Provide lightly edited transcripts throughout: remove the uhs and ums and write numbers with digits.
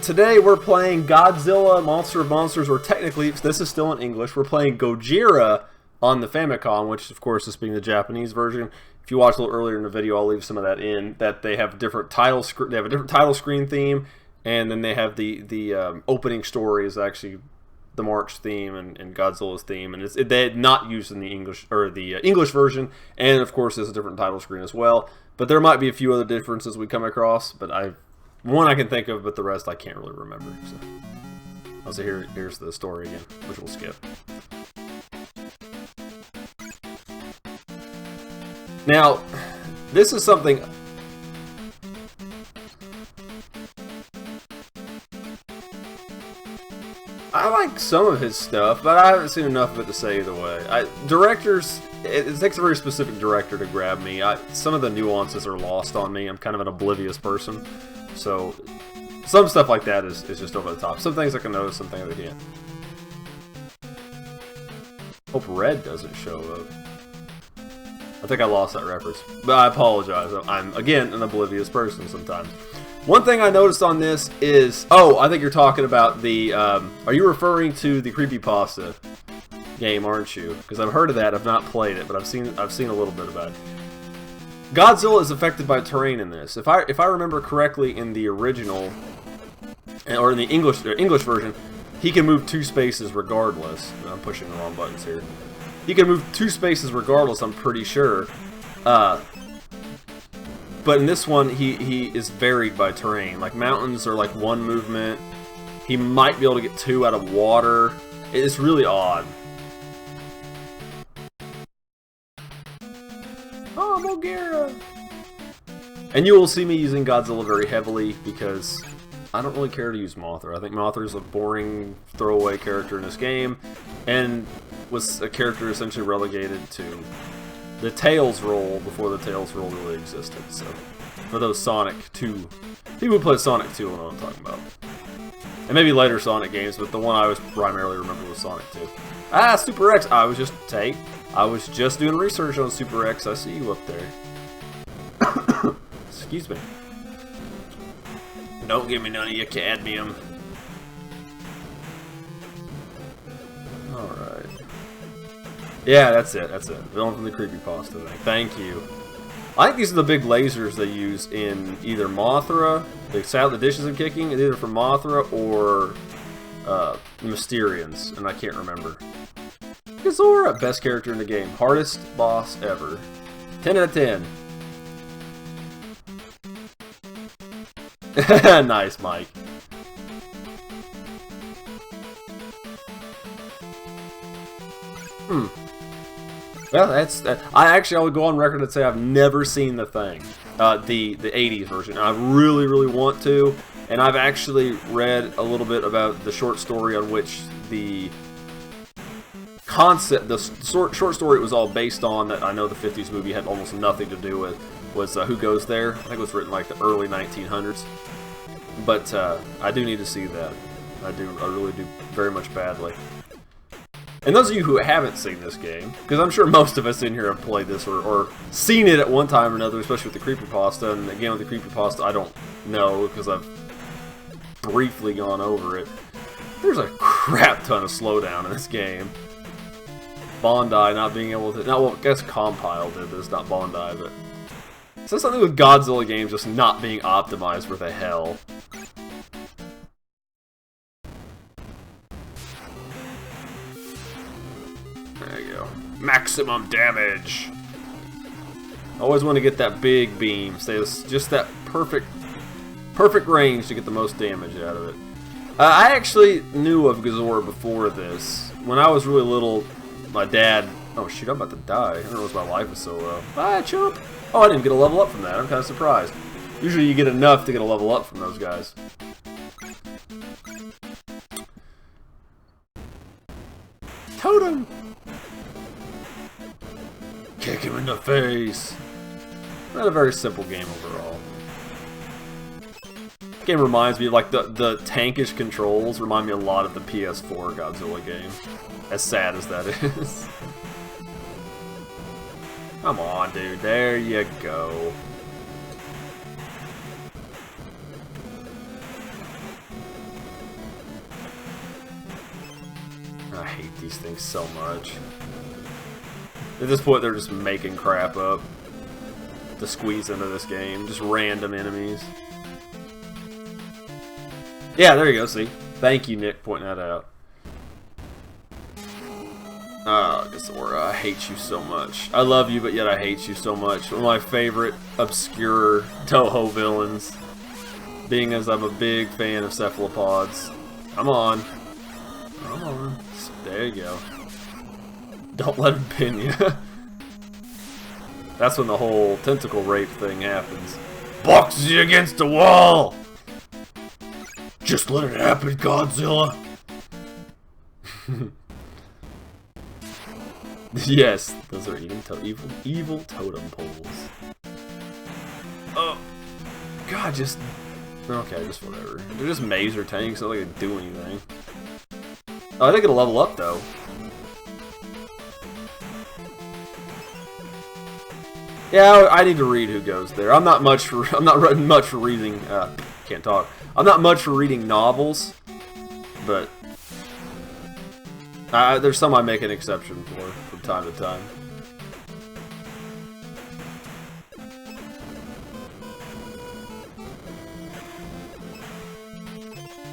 Today we're playing Godzilla, Monster of Monsters, or technically, this is still in English, we're playing Gojira on the Famicom, which of course is being the Japanese version. If you watched a little earlier in the video, I'll leave some of that in, that they have different title they have a different title screen theme, and then they have the opening story is actually the March theme and Godzilla's theme, and they're not used in the English or the English version, and of course there's a different title screen as well. But there might be a few other differences we come across, but one I can think of, but the rest I can't really remember. So here's the story again, which we'll skip. Now, this is something. I like some of his stuff, but I haven't seen enough of it to say either way. Directors, it takes a very specific director to grab me. Some of the nuances are lost on me. I'm kind of an oblivious person. So, some stuff like that is just over the top. Some things I can notice, some things I can't. Hope red doesn't show up. I think I lost that reference. But I apologize. I'm, again, an oblivious person sometimes. One thing I noticed on this is... Oh, I think you're talking about the... are you referring to the Creepypasta game, aren't you? Because I've heard of that. I've not played it, but I've seen a little bit about it. Godzilla is affected by terrain in this. If I remember correctly, in the original, or in the English version, he can move 2 spaces regardless. I'm pushing the wrong buttons here. He can move 2 spaces regardless, I'm pretty sure. But in this one, he is varied by terrain. Like, mountains are like 1 movement. He might be able to get 2 out of water. It's really odd. Oh, Mogira! And you will see me using Godzilla very heavily because I don't really care to use Mothra. I think Mothra is a boring throwaway character in this game, and was a character essentially relegated to the Tails role before the Tails role really existed. So, for those Sonic 2, people who play Sonic 2 will know what I'm talking about. And maybe later Sonic games, but the one I was primarily remember was Sonic 2. Ah, Super X! I was just doing research on Super X. I see you up there. Excuse me. Don't give me none of your cadmium. Alright. Yeah, that's it. Villain from the Creepypasta thing. Thank you. I think these are the big lasers they use in either Mothra, the dishes I'm kicking, either from Mothra or the Mysterians, and I can't remember. Godzilla, best character in the game. Hardest boss ever. 10 out of 10. Nice, Mike. Well, that's that. I will go on record and say I've never seen the thing, the 80s version. I really want to, and I've actually read a little bit about the short story on which the concept, the short story it was all based on, that I know the 50s movie had almost nothing to do with, was Who Goes There? I think it was written like the early 1900s. But I do need to see that. I really do very much badly. And those of you who haven't seen this game, because I'm sure most of us in here have played this or seen it at one time or another, especially with the Creepypasta, and again with the Creepypasta I don't know because I've briefly gone over it. There's a crap ton of slowdown in this game. Bondi not being able to... well, I guess Compile did this, not Bondi, but... So something with Godzilla games just not being optimized worth a hell. There you go. Maximum damage! Always want to get that big beam. Stay just that perfect range to get the most damage out of it. I actually knew of Godzilla before this. When I was really little, my dad... Oh shoot, I'm about to die. I don't know if my life is so low. Ah, chump! Oh, I didn't get a level up from that. I'm kind of surprised. Usually you get enough to get a level up from those guys. Totem! Kick him in the face! Not a very simple game overall. This game reminds me of, like, the tankish controls remind me a lot of the PS4 Godzilla game. As sad as that is. Come on, dude. There you go. I hate these things so much. At this point, they're just making crap up to squeeze into this game. Just random enemies. Yeah, there you go, see? Thank you, Nick, pointing that out. Godzilla, I hate you so much. I love you, but yet I hate you so much. One of my favorite obscure Toho villains. Being as I'm a big fan of cephalopods. Come on. Come on. There you go. Don't let him pin you. That's when the whole tentacle rape thing happens. Boxes you against the wall! Just let it happen, Godzilla! Yes, those are evil totem poles. Oh, God, just... Okay, just whatever. They're just mazer tanks, so they don't do anything. Oh, I think it'll level up, though. Yeah, I need to read who goes there. I'm not much for reading. Can't talk. I'm not much for reading novels, but there's some I make an exception for from time to time.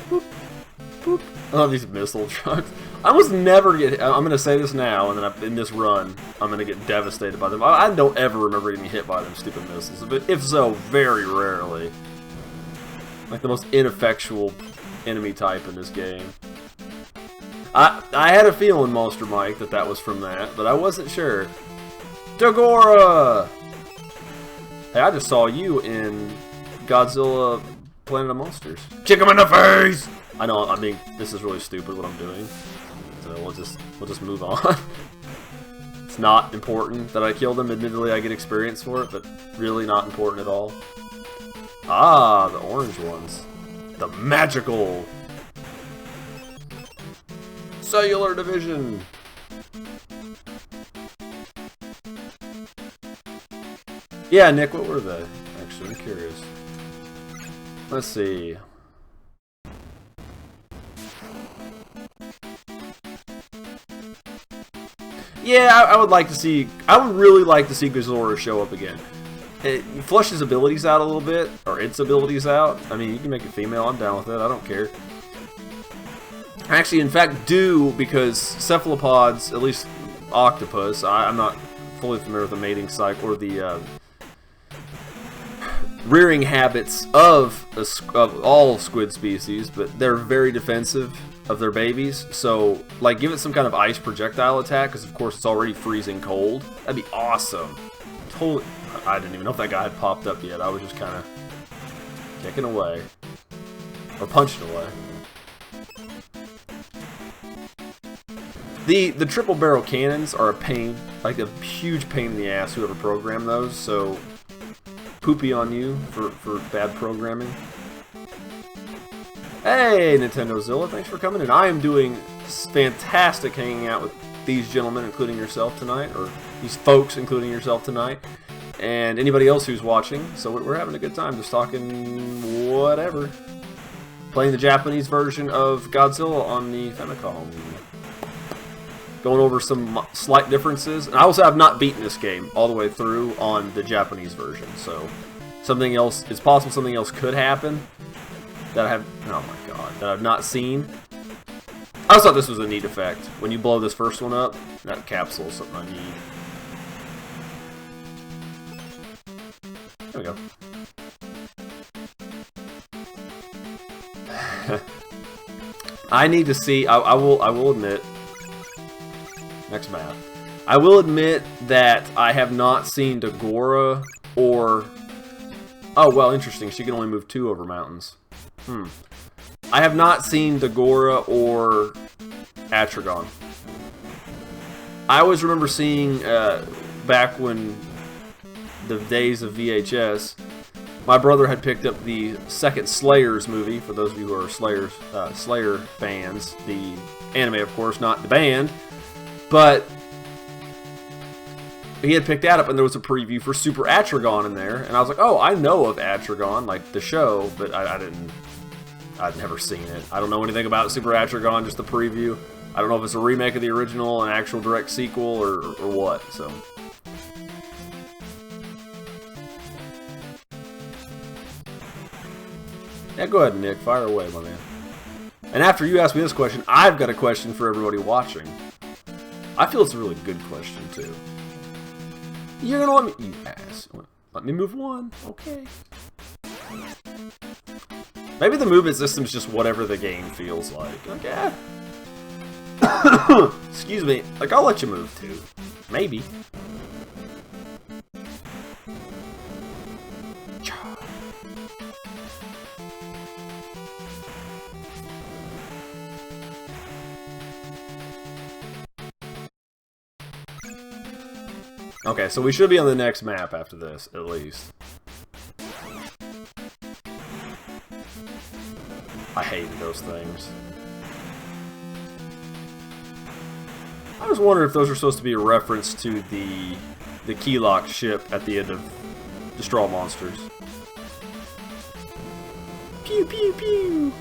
Boop, boop. I love these missile trucks. I almost never get hit. I'm going to say this now, and then in this run, I'm going to get devastated by them. I don't ever remember getting hit by them stupid missiles, but if so, very rarely. Like the most ineffectual enemy type in this game. I had a feeling, Monster Mike, that was from that, but I wasn't sure. Dagora! Hey, I just saw you in Godzilla Planet of Monsters. Kick him in the face! I know, I mean, this is really stupid what I'm doing. So we'll just move on. It's not important that I killed him. Admittedly, I get experience for it, but really not important at all. Ah, the orange ones. The magical cellular division. Yeah, Nick, what were they? Actually, I'm curious. Let's see. Yeah, I would like to see. I would really like to see Godzilla show up again. It flush his abilities out a little bit, or its abilities out. I mean, you can make it female. I'm down with it. I don't care. Actually, in fact, do, because cephalopods, at least octopus. I'm not fully familiar with the mating cycle or the rearing habits of all squid species, but they're very defensive of their babies, so like give it some kind of ice projectile attack, because of course it's already freezing cold. That'd be awesome. Totally. I didn't even know if that guy had popped up yet. I was just kind of kicking away or punching away. The triple barrel cannons are a pain, like a huge pain in the ass. Whoever programmed those, so poopy on you for bad programming. Hey, Nintendozilla, thanks for coming in. I am doing fantastic hanging out with these gentlemen, including yourself tonight, or these folks, including yourself tonight, and anybody else who's watching. So we're having a good time, just talking whatever. Playing the Japanese version of Godzilla on the Famicom. Going over some slight differences. And I also have not beaten this game all the way through on the Japanese version, so something else, it's possible something else could happen that I have, oh my god, that I've not seen. I just thought this was a neat effect. When you blow this first one up, that capsule is something I need. There we go. I need to see, I will admit, next map, I will admit that I have not seen Dagora or, oh well, interesting, she can only move 2 over mountains. I have not seen Dagora or Atragon. I always remember seeing, back when the days of VHS, my brother had picked up the second Slayers movie, for those of you who are Slayer fans. The anime, of course, not the band. But he had picked that up, and there was a preview for Super Atragon in there. And I was like, oh, I know of Atragon, like the show, but I'd never seen it. I don't know anything about Super Atragon, just the preview. I don't know if it's a remake of the original, an actual direct sequel, or what, so. Yeah, go ahead, Nick. Fire away, my man. And after you ask me this question, I've got a question for everybody watching. I feel it's a really good question, too. You're gonna let me... You ass. Let me move one. Okay. Maybe the movement system's just whatever the game feels like. Okay. Excuse me. Like, I'll let you move, too. Maybe. Okay, so we should be on the next map after this, at least. I hated those things. I was wondering if those are supposed to be a reference to the key lock ship at the end of Destroy Monsters. Pew pew pew!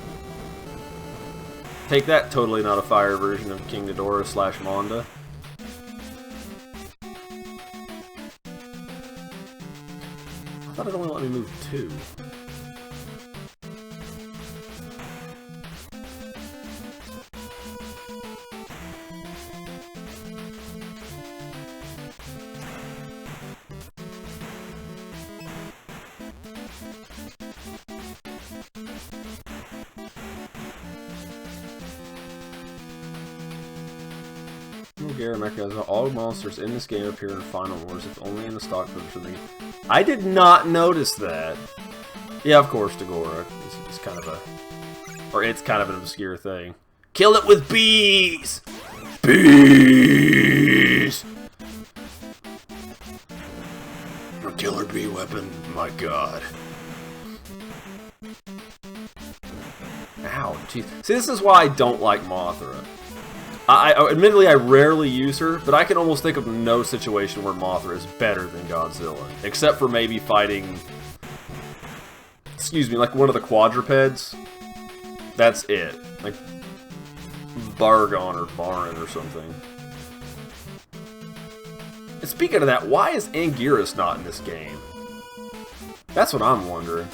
Take that, totally not a fire version of King Ghidorah / Monda. I thought it only let me move 2. All monsters in this game appear in Final Wars. It's only in the stock version. I did not notice that. Yeah, of course, Dagora. It's kind of a... Or it's kind of an obscure thing. Kill it with bees! Bees! A killer bee weapon? My god. Ow, jeez. See, this is why I don't like Mothra. Admittedly, I rarely use her, but I can almost think of no situation where Mothra is better than Godzilla. Except for maybe fighting... Excuse me, like one of the quadrupeds. That's it. Like... Bargon or Baron or something. And speaking of that, why is Anguirus not in this game? That's what I'm wondering.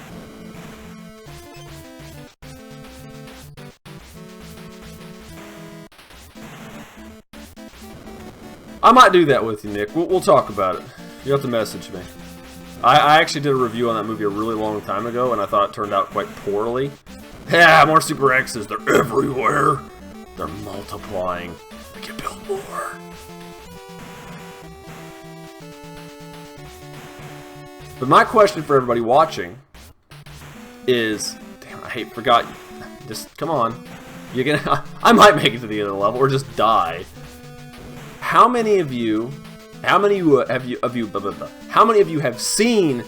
I might do that with you, Nick. We'll talk about it. You have to message me. I actually did a review on that movie a really long time ago, and I thought it turned out quite poorly. Yeah, more Super X's. They're everywhere. They're multiplying. I can build more. But my question for everybody watching is... Damn, I forgot. Just, come on. You're gonna... I might make it to the end of the level, or just die. How many of you have seen,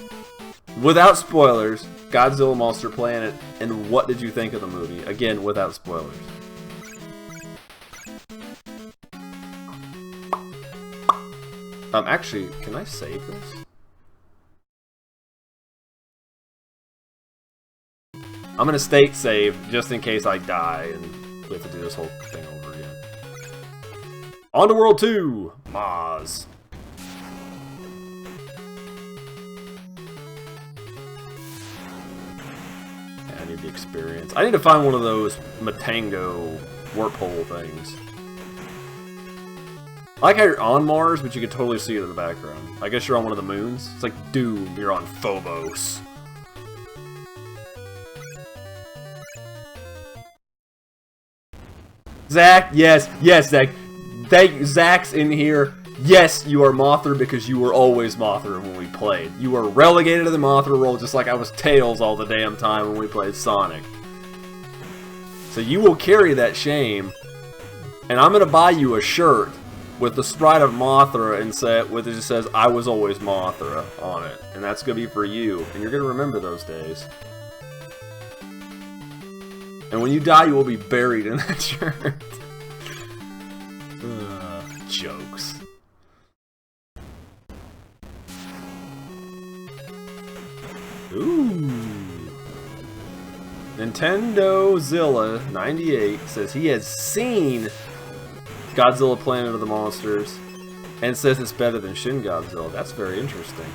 without spoilers, Godzilla Monster Planet, and what did you think of the movie? Again, without spoilers. Actually, can I save this? I'm gonna state save just in case I die and we have to do this whole thing over again. On to World 2! Maz. Yeah, I need the experience. I need to find one of those Matango warp hole things. I like how you're on Mars, but you can totally see it in the background. I guess you're on one of the moons. It's like Doom, you're on Phobos. Zach, yes, Zach. Zach's in here. Yes, you are Mothra because you were always Mothra when we played. You were relegated to the Mothra role just like I was Tails all the damn time when we played Sonic. So you will carry that shame, and I'm gonna buy you a shirt with the sprite of Mothra and it just says I was always Mothra on it, and that's gonna be for you, and you're gonna remember those days. And when you die, you will be buried in that shirt. Jokes. Ooh. Nintendo Zilla 98 says he has seen Godzilla Planet of the Monsters, and says it's better than Shin Godzilla. That's very interesting.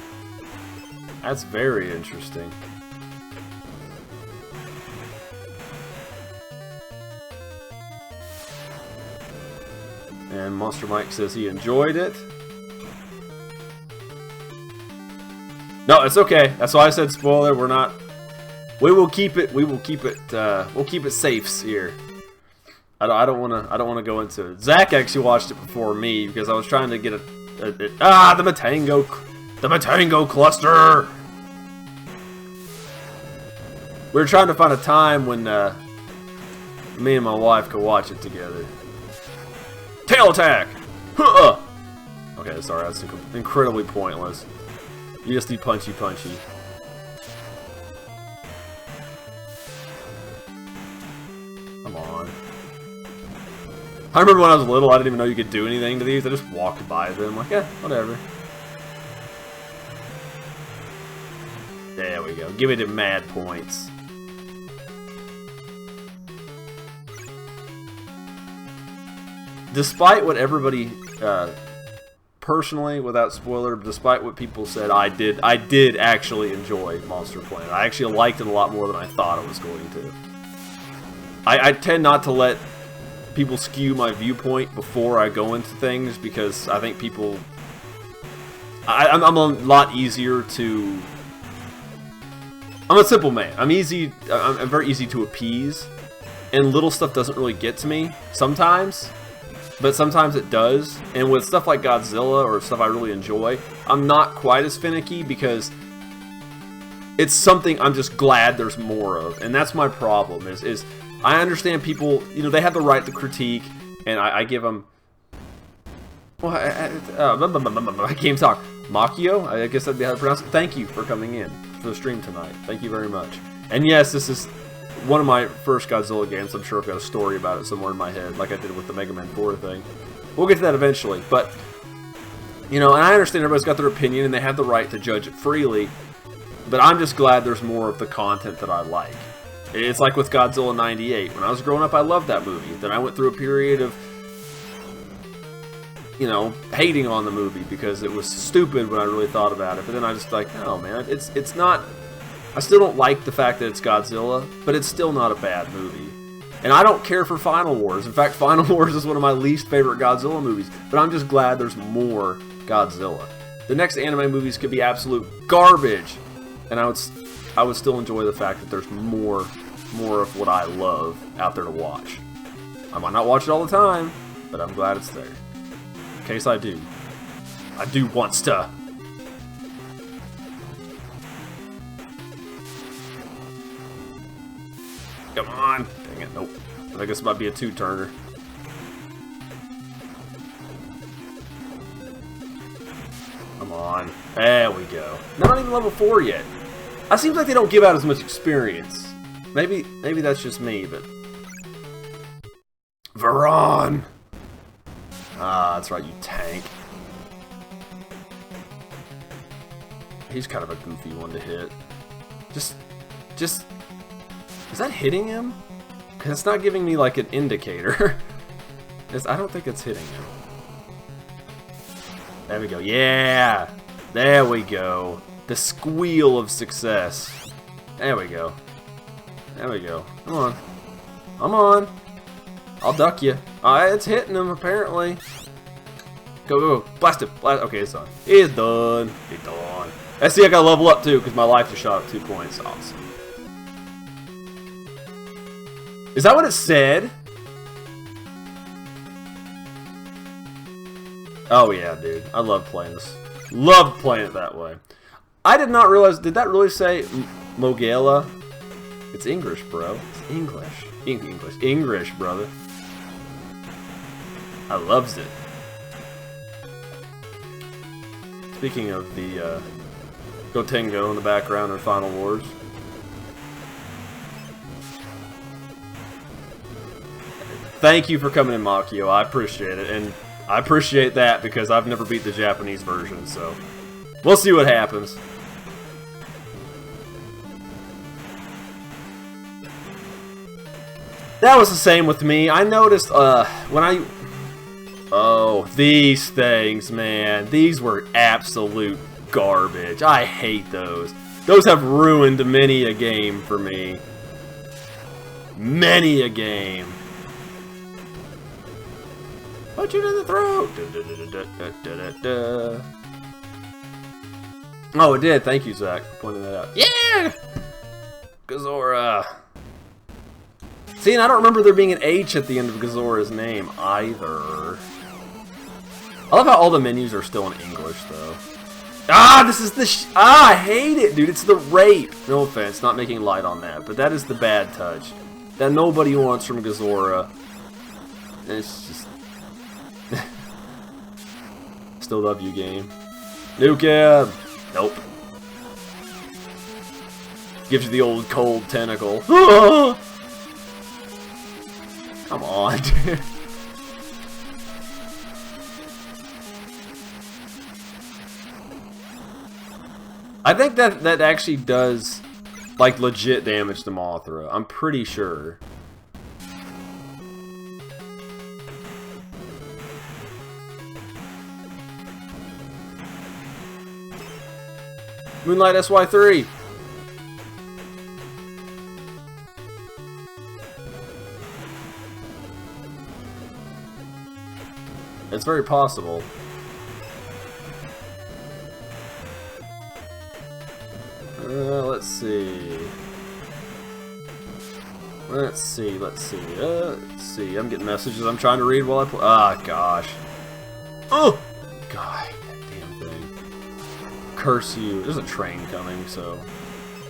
That's very interesting. And Monster Mike says he enjoyed it. No, it's okay. That's why I said spoiler. We're not. We will keep it. We will keep it. We'll keep it safe here. I don't want to go into it. Zach actually watched it before me because I was trying to get the Matango cluster. We were trying to find a time when me and my wife could watch it together. Tail attack! Huh! Okay, sorry, that's incredibly pointless. You just need punchy. Come on. I remember when I was little, I didn't even know you could do anything to these. I just walked by them, like, whatever. There we go. Give me the mad points. Despite what everybody, personally, without spoiler, despite what people said, I did actually enjoy Monster Planet. I actually liked it a lot more than I thought I was going to. I tend not to let people skew my viewpoint before I go into things because I think people... I'm a lot easier to... I'm a simple man. I'm very easy to appease, and little stuff doesn't really get to me sometimes. But sometimes it does, and with stuff like Godzilla or stuff I really enjoy, I'm not quite as finicky because it's something I'm just glad there's more of, and that's my problem. Is I understand people, they have the right to critique, and I give them. Well, I can't even talk. Makio, I guess that'd be how to pronounce it. Thank you for coming in for the stream tonight. Thank you very much. And yes, this is one of my first Godzilla games. I'm sure I've got a story about it somewhere in my head, like I did with the Mega Man 4 thing. We'll get to that eventually, but, and I understand everybody's got their opinion, and they have the right to judge it freely, but I'm just glad there's more of the content that I like. It's like with Godzilla 98. When I was growing up, I loved that movie. Then I went through a period of, hating on the movie because it was stupid when I really thought about it, but then I just like, no, man, it's not... I still don't like the fact that it's Godzilla, but it's still not a bad movie. And I don't care for Final Wars. In fact, Final Wars is one of my least favorite Godzilla movies, but I'm just glad there's more Godzilla. The next anime movies could be absolute garbage, and I would still enjoy the fact that there's more of what I love out there to watch. I might not watch it all the time, but I'm glad it's there. In case I do. I do want to. Come on! Dang it, nope. I think this might be a two-turner. Come on. There we go. Not even level 4 yet. It seems like they don't give out as much experience. Maybe that's just me, but... Varan! Ah, that's right, you tank. He's kind of a goofy one to hit. Just... Is that hitting him? Because it's not giving me, like, an indicator. I don't think it's hitting him. There we go. Yeah! There we go. The squeal of success. There we go. There we go. Come on. Come on. I'll duck you. It's hitting him, apparently. Go. Blast it. Okay, it's done. It's done. It's done. I see I gotta level up, too, because my life just shot up 2 points. Awesome. Is that what it said? Oh yeah, dude. I love playing this. Love playing it that way. I did not realize, did that really say Mogela? It's English, bro. It's English. English, brother. I loves it. Speaking of the Gotengo in the background in Final Wars. Thank you for coming in, Makio. I appreciate it, and I appreciate that because I've never beat the Japanese version, so we'll see what happens. That was the same with me. I noticed when Oh, these things, man. These were absolute garbage. I hate those. Those have ruined many a game for me. Many a game. Punch it in the throat. Oh, it did. Thank you, Zach, for pointing that out. Yeah! Gazora. See, and I don't remember there being an H at the end of Gazora's name either. I love how all the menus are still in English, though. Ah, this is the I hate it, dude. It's the rape. No offense, not making light on that, but that is the bad touch that nobody wants from Gazora. It's just... Still love you, game. Nuke him! Nope. Gives you the old cold tentacle. Come on, dude. I think that actually does, like, legit damage to Mothra. I'm pretty sure. Moonlight SY3. It's very possible. Let's see. Let's see. I'm getting messages I'm trying to read while I play. Ah, gosh. Oh! God, that damn thing. Curse you. There's a train coming, so...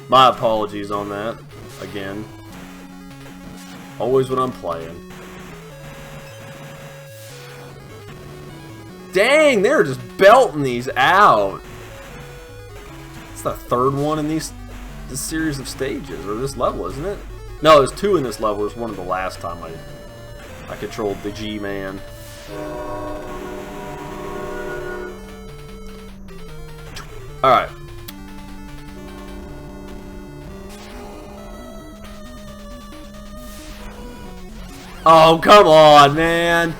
My apologies on that. Again. Always when I'm playing. Dang, they're just belting these out. It's the third one in this series of stages, or this level, isn't it? No, there's two in this level. There's one of the last time I controlled the G-Man. Alright. Oh, come on, man.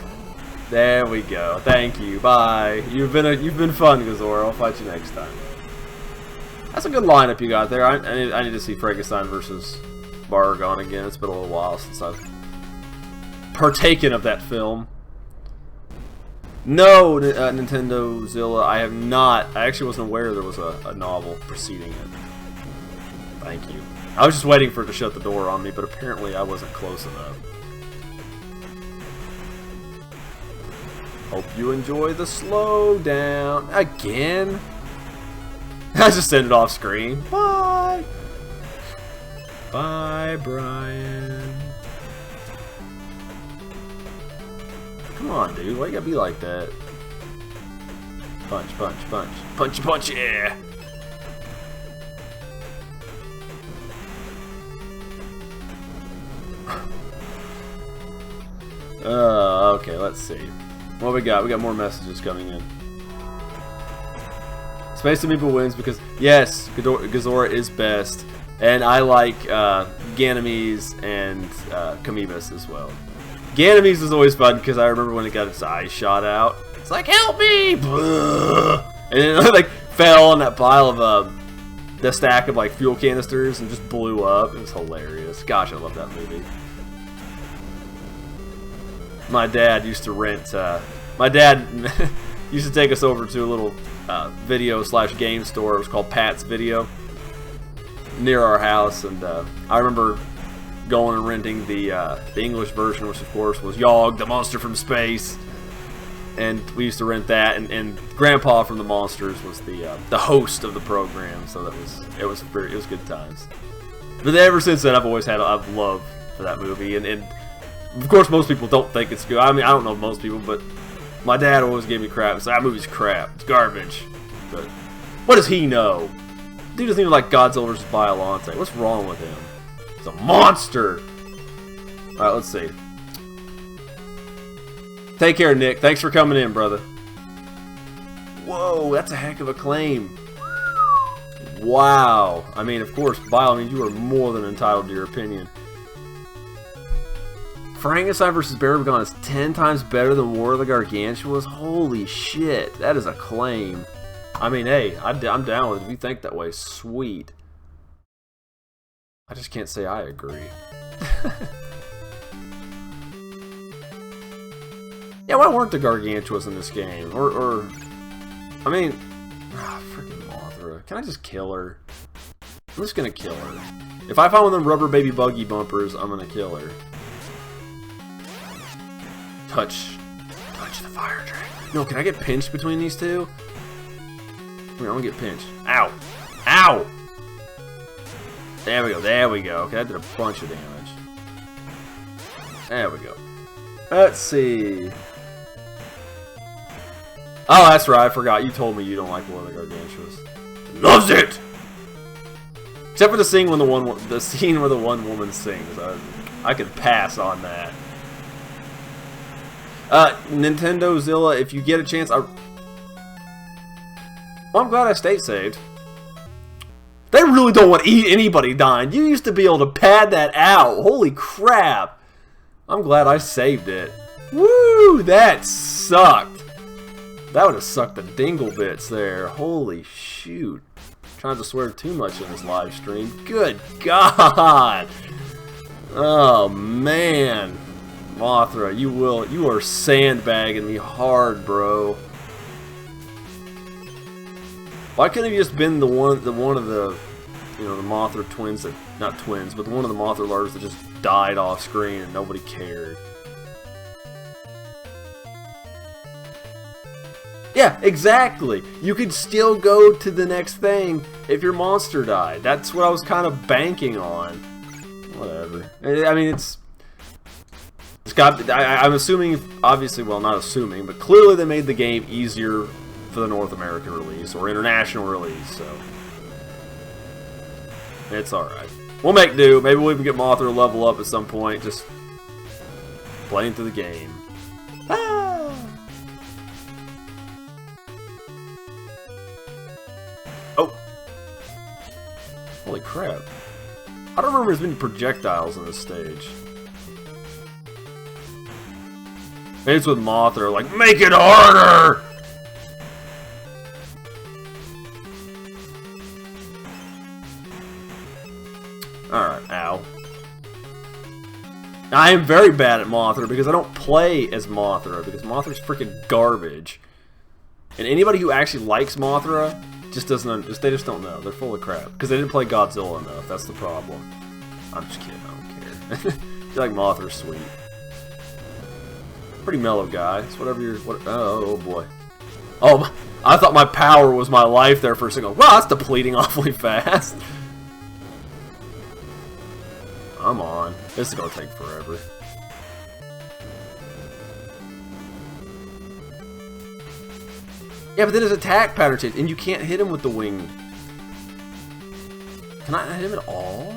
There we go. Thank you. Bye. You've been fun, Gazora. I'll fight you next time. That's a good lineup you got there. I need to see Frankenstein versus Baragon again. It's been a little while since I've partaken of that film. No, Nintendo Zilla, I have not. I actually wasn't aware there was a novel preceding it. Thank you. I was just waiting for it to shut the door on me, but apparently I wasn't close enough. Hope you enjoy the slowdown. Again? I just ended off screen. Bye! Bye, Brian. Come on, dude. Why you gotta be like that? Punch, punch, punch. Punch, punch, yeah! Okay, let's see. What we got? We got more messages coming in. Space Amoeba wins because, yes, Gazora is best. And I like Ganymede and Kamibas as well. Ganymede was always fun because I remember when it got its eye shot out. It's like, help me! And then it like fell on that pile of the stack of like fuel canisters and just blew up. It was hilarious. Gosh, I love that movie. My dad used to rent. My dad used to take us over to a little video/game store. It was called Pat's Video near our house, and I remember going and renting the English version, which of course was Yogg, the monster from space. And we used to rent that, and Grandpa from the Monsters was the host of the program, so it was good times. But ever since then, I've always had love for that movie, and of course most people don't think it's good. I mean, I don't know most people, but my dad always gave me crap. It's like, that movie's crap. It's garbage. But what does he know? Dude doesn't even like Godzilla vs. Biollante. What's wrong with him? He's a monster. Alright, let's see. Take care, Nick. Thanks for coming in, brother. Whoa, that's a heck of a claim. Wow. I mean, of course, Bio, I mean, you are more than entitled to your opinion. Frankenstein vs. Barugan is 10 times better than War of the Gargantuas? Holy shit, that is a claim. I mean, hey, I'm down with it. If you think that way, sweet. I just can't say I agree. Yeah, why weren't the Gargantuas in this game? Or I mean, freaking Mothra. Can I just kill her? I'm just gonna kill her. If I find one of them rubber baby buggy bumpers, I'm gonna kill her. Touch the fire dragon. No, can I get pinched between these two? I'm gonna get pinched. Ow! Ow! There we go, there we go. Okay, that did a bunch of damage. There we go. Let's see. Oh, that's right, I forgot. You told me you don't like War of the Gargantuas. Loves it! Except for the scene when the scene where the one woman sings. I could pass on that. Nintendo Zilla, if you get a chance, well, I'm glad I state saved. They really don't want anybody dying. You used to be able to pad that out. Holy crap. I'm glad I saved it. Woo! That sucked. That would have sucked the dingle bits there. Holy shoot. Trying to swear too much in this live stream. Good God. Oh, man. Mothra, you are sandbagging me hard, bro. Why couldn't you just been the one of the, you know, the Mothra twins that, not twins, but one of the Mothra larvae that just died off screen and nobody cared? Yeah, exactly. You could still go to the next thing if your monster died. That's what I was kind of banking on. Whatever. I mean, it's got. I'm assuming, obviously, well, not assuming, but clearly they made the game easier for the North American release or international release, so it's alright. We'll make do. Maybe we'll even get Mothra to level up at some point, just playing through the game. Ah! Oh! Holy crap. I don't remember as many projectiles in this stage. Maybe it's with Mothra, like, make it harder! Alright, ow. I am very bad at Mothra because I don't play as Mothra, because Mothra's freaking garbage. And anybody who actually likes Mothra just doesn't, they just don't know. They're full of crap. Because they didn't play Godzilla enough, that's the problem. I'm just kidding, I don't care. I feel like Mothra's sweet. Pretty mellow guy. It's whatever you're. Oh boy. Oh, I thought my power was my life there for a second. Wow, that's depleting awfully fast. Come on. This is gonna take forever. Yeah, but then his attack pattern changes, and you can't hit him with the wing. Can I hit him at all?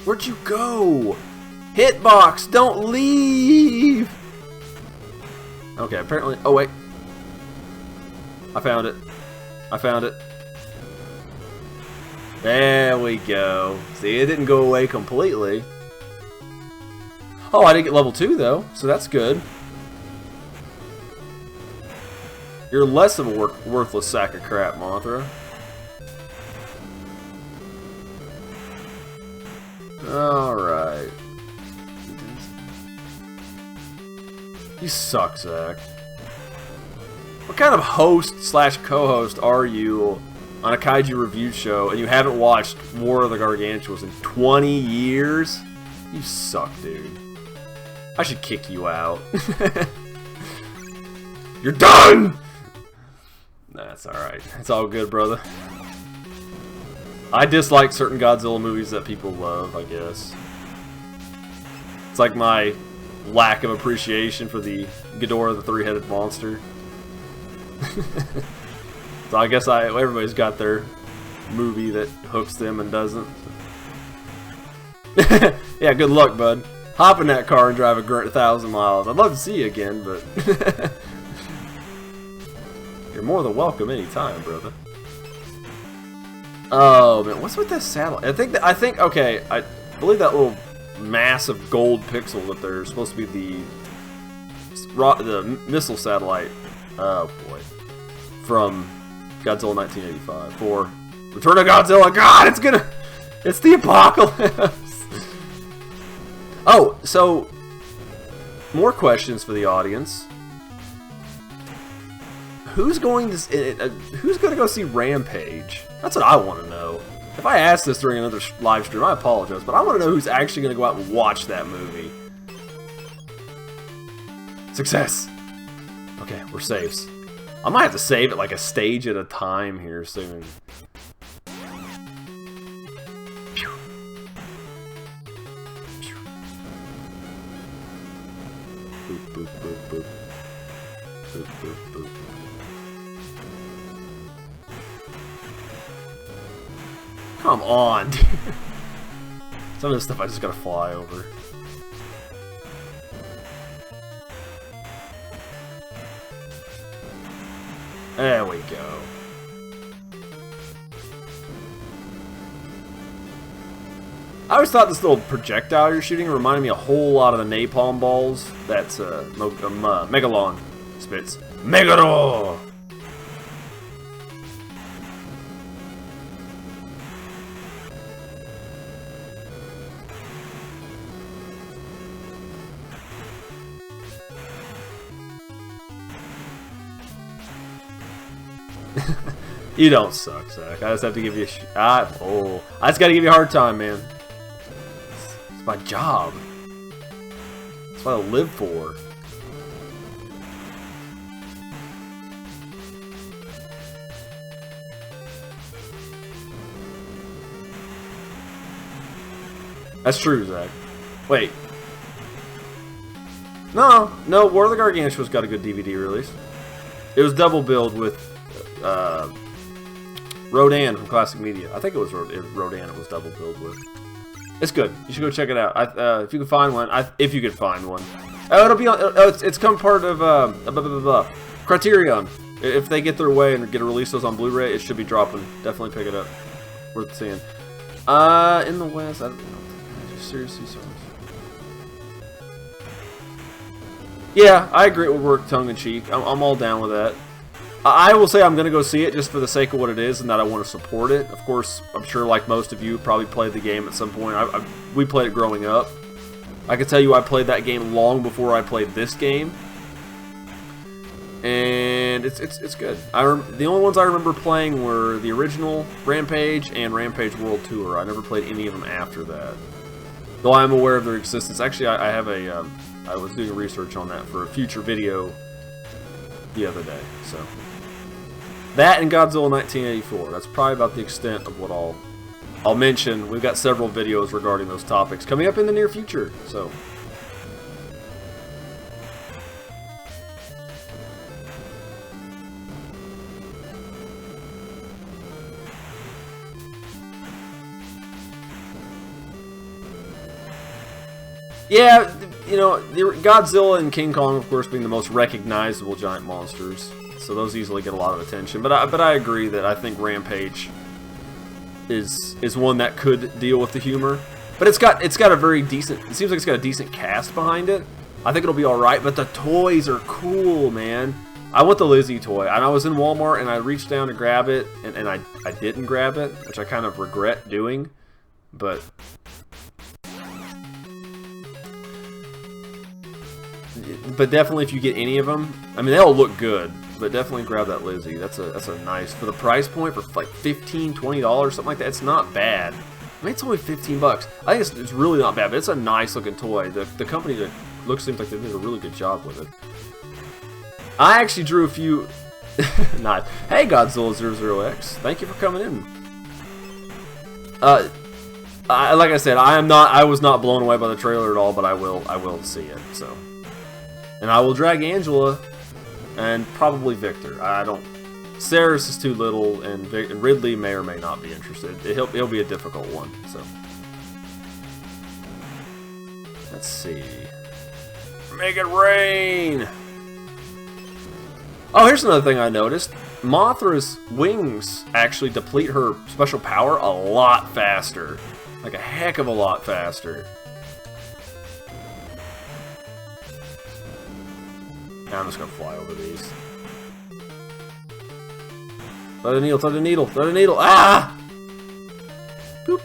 Where'd you go? Hitbox, don't leave! Okay, apparently... Oh, wait. I found it. I found it. There we go. See, it didn't go away completely. Oh, I didn't get level 2, though, so that's good. You're less of a worthless sack of crap, Mothra. Alright. You suck, Zach. What kind of host slash co-host are you on a kaiju review show and you haven't watched War of the Gargantuas in 20 years? You suck, dude. I should kick you out. You're done! That's alright. It's all good, brother. I dislike certain Godzilla movies that people love, I guess. It's like my lack of appreciation for the Ghidorah the three-headed monster. So I guess everybody's got their movie that hooks them and doesn't. Yeah, good luck, bud. Hop in that car and drive 1,000 miles. I'd love to see you again, but you're more than welcome anytime, brother. Oh man, what's with this satellite? I think okay, I believe that little massive gold pixels that they're supposed to be the missile satellite. Oh boy, from Godzilla 1985 for Return of Godzilla. God, it's the apocalypse. Oh, so more questions for the audience. Who's going to go see Rampage? That's what I want to know. If I ask this during another live stream, I apologize, but I want to know who's actually going to go out and watch that movie. Success! Okay, we're saves. I might have to save it like a stage at a time here soon. Boop, boop, boop, boop. Boop, boop, boop. Come on, dude. Some of this stuff I just gotta fly over. There we go. I always thought this little projectile you're shooting reminded me a whole lot of the napalm balls that Megalon spits. Megaro! You don't suck, Zach. I just have to give you I just gotta give you a hard time, man. It's my job. That's what I live for. That's true, Zach. Wait. No, War of the Gargantua's got a good DVD release. It was double billed with Rodan from Classic Media. I think it was Rodan it was double billed with. It's good. You should go check it out. If you can find one. If you can find one. Oh, it'll be on. It's come part of Criterion. If they get their way and get to release those on Blu-ray, it should be dropping. Definitely pick it up. Worth seeing. In the West, I don't know. Seriously, so much. Yeah, I agree it would work tongue-in-cheek. I'm all down with that. I will say I'm going to go see it just for the sake of what it is and that I want to support it. Of course, I'm sure like most of you probably played the game at some point. We played it growing up. I can tell you I played that game long before I played this game. And it's good. The only ones I remember playing were the original Rampage and Rampage World Tour. I never played any of them after that. Though I am aware of their existence. Actually, I have I was doing research on that for a future video the other day. So that and Godzilla 1984. That's probably about the extent of what I'll mention. We've got several videos regarding those topics coming up in the near future. So yeah, you know, Godzilla and King Kong, of course, being the most recognizable giant monsters, so those easily get a lot of attention. But I agree that I think Rampage is one that could deal with the humor. But it's got a very decent. It seems like it's got a decent cast behind it. I think it'll be all right. But the toys are cool, man. I want the Lizzie toy, and I was in Walmart and I reached down to grab it, and I didn't grab it, which I kind of regret doing, but. But definitely, if you get any of them, I mean, they all look good. But definitely grab that Lizzie. That's a nice for the price point for like $15, $20, something like that. It's not bad. I mean, it's only $15. I think it's really not bad. But it's a nice looking toy. The company seems like they did a really good job with it. I actually drew a few. Not. Hey, Godzilla 00X. Thank you for coming in. Like I said, I was not blown away by the trailer at all. But I will see it. So. And I will drag Angela and probably Victor. I don't. Saris is too little, and Ridley may or may not be interested. He'll be a difficult one. So let's see. Make it rain. Oh, here's another thing I noticed. Mothra's wings actually deplete her special power a lot faster, like a heck of a lot faster. I'm just gonna fly over these. Throw the needle, throw the needle, throw the needle! Ah! Boop.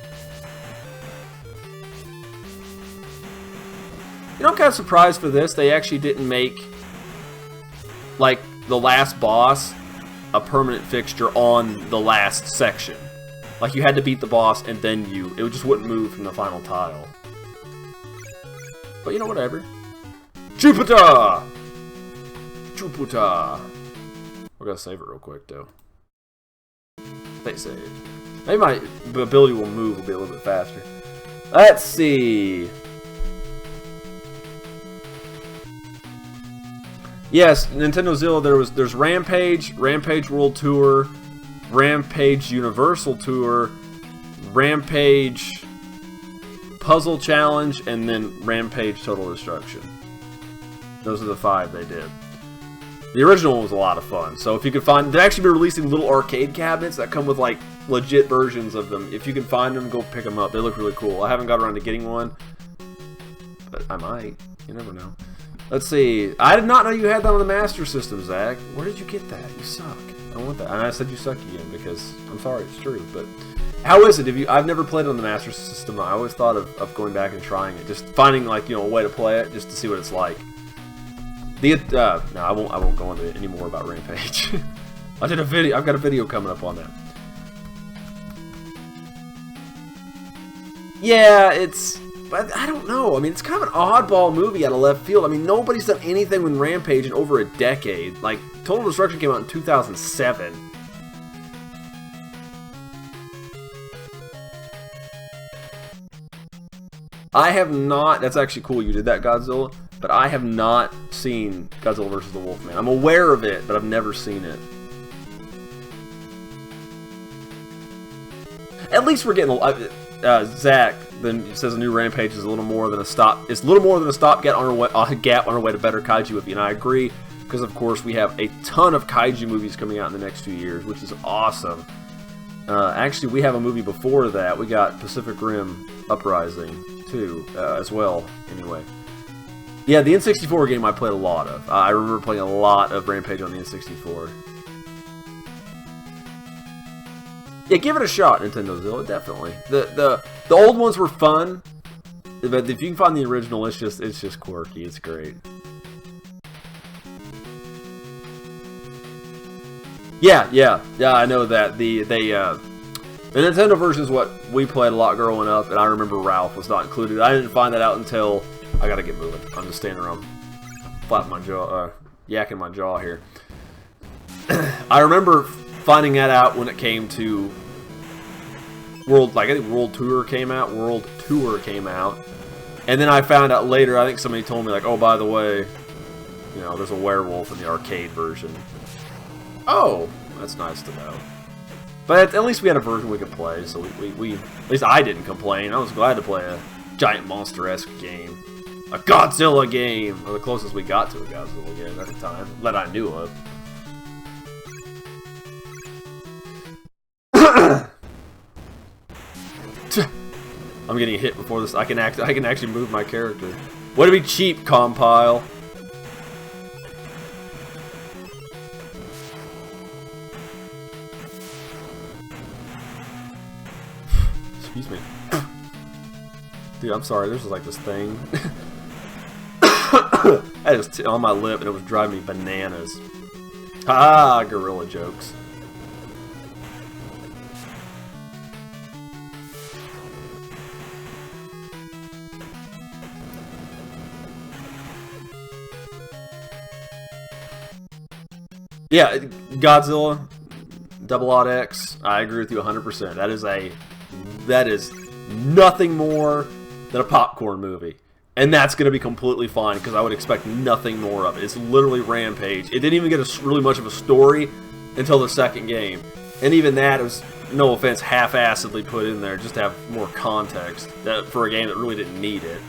You know, I'm kind of surprised for this. They actually didn't make, like, the last boss a permanent fixture on the last section. Like, you had to beat the boss and then it just wouldn't move from the final tile. But, you know, whatever. Jupiter! Jupiter! We're gonna save it real quick, though. Stay saved. Maybe my ability will move will be a little bit faster. Let's see. Yes, Nintendo Zilla, there's Rampage, Rampage World Tour, Rampage Universal Tour, Rampage Puzzle Challenge, and then Rampage Total Destruction. Those are the 5 they did. The original was a lot of fun, so if you could find... They've actually been releasing little arcade cabinets that come with, like, legit versions of them. If you can find them, go pick them up. They look really cool. I haven't got around to getting one, but I might. You never know. Let's see. I did not know you had that on the Master System, Zach. Where did you get that? You suck. I don't want that. And I said you suck again because I'm sorry, it's true. But how is it? I've never played it on the Master System. I always thought of going back and trying it, just finding like a way to play it, just to see what it's like. No, I won't go into it anymore about Rampage. I did a video. I've got a video coming up on that. Yeah, but I don't know. I mean, it's kind of an oddball movie out of left field. I mean, nobody's done anything with Rampage in over a decade. Like, Total Destruction came out in 2007. I have not... That's actually cool you did that, Godzilla. But I have not seen Godzilla vs. the Wolfman. I'm aware of it, but I've never seen it. At least we're getting... Zach then says a new Rampage is a little more than a stop. It's a little more than a stopgap on our way to better kaiju movie, and I agree because of course we have a ton of kaiju movies coming out in the next few years, which is awesome. Actually, we have a movie before that. We got Pacific Rim Uprising too, as well. Anyway, yeah, the N64 game I played a lot of. I remember playing a lot of Rampage on the N64. Yeah, give it a shot, Nintendo Zilla, definitely. The old ones were fun, but if you can find the original, it's just quirky. It's great. Yeah, I know that the Nintendo version is what we played a lot growing up, and I remember Ralph was not included. I didn't find that out until I gotta get moving. I'm just standing around, flapping my jaw, yakking my jaw here. I remember finding that out when it came to I think World Tour came out, and then I found out later, I think somebody told me, like, oh, by the way, there's a werewolf in the arcade version. Oh, that's nice to know. But at least we had a version we could play, so we at least I didn't complain. I was glad to play a giant monster-esque game. A Godzilla game! Or the closest we got to a Godzilla game at the time, that I knew of. I'm getting hit before this. I can actually move my character. Way to be cheap, Compile. Excuse me. Dude, I'm sorry. There's like this thing. I just on my lip and it was driving me bananas. Ah, gorilla jokes. Yeah, Godzilla, Double Odd X, I agree with you 100%. That is nothing more than a popcorn movie. And that's going to be completely fine, because I would expect nothing more of it. It's literally Rampage. It didn't even get really much of a story until the second game. And even that was, no offense, half-assedly put in there just to have more context for a game that really didn't need it.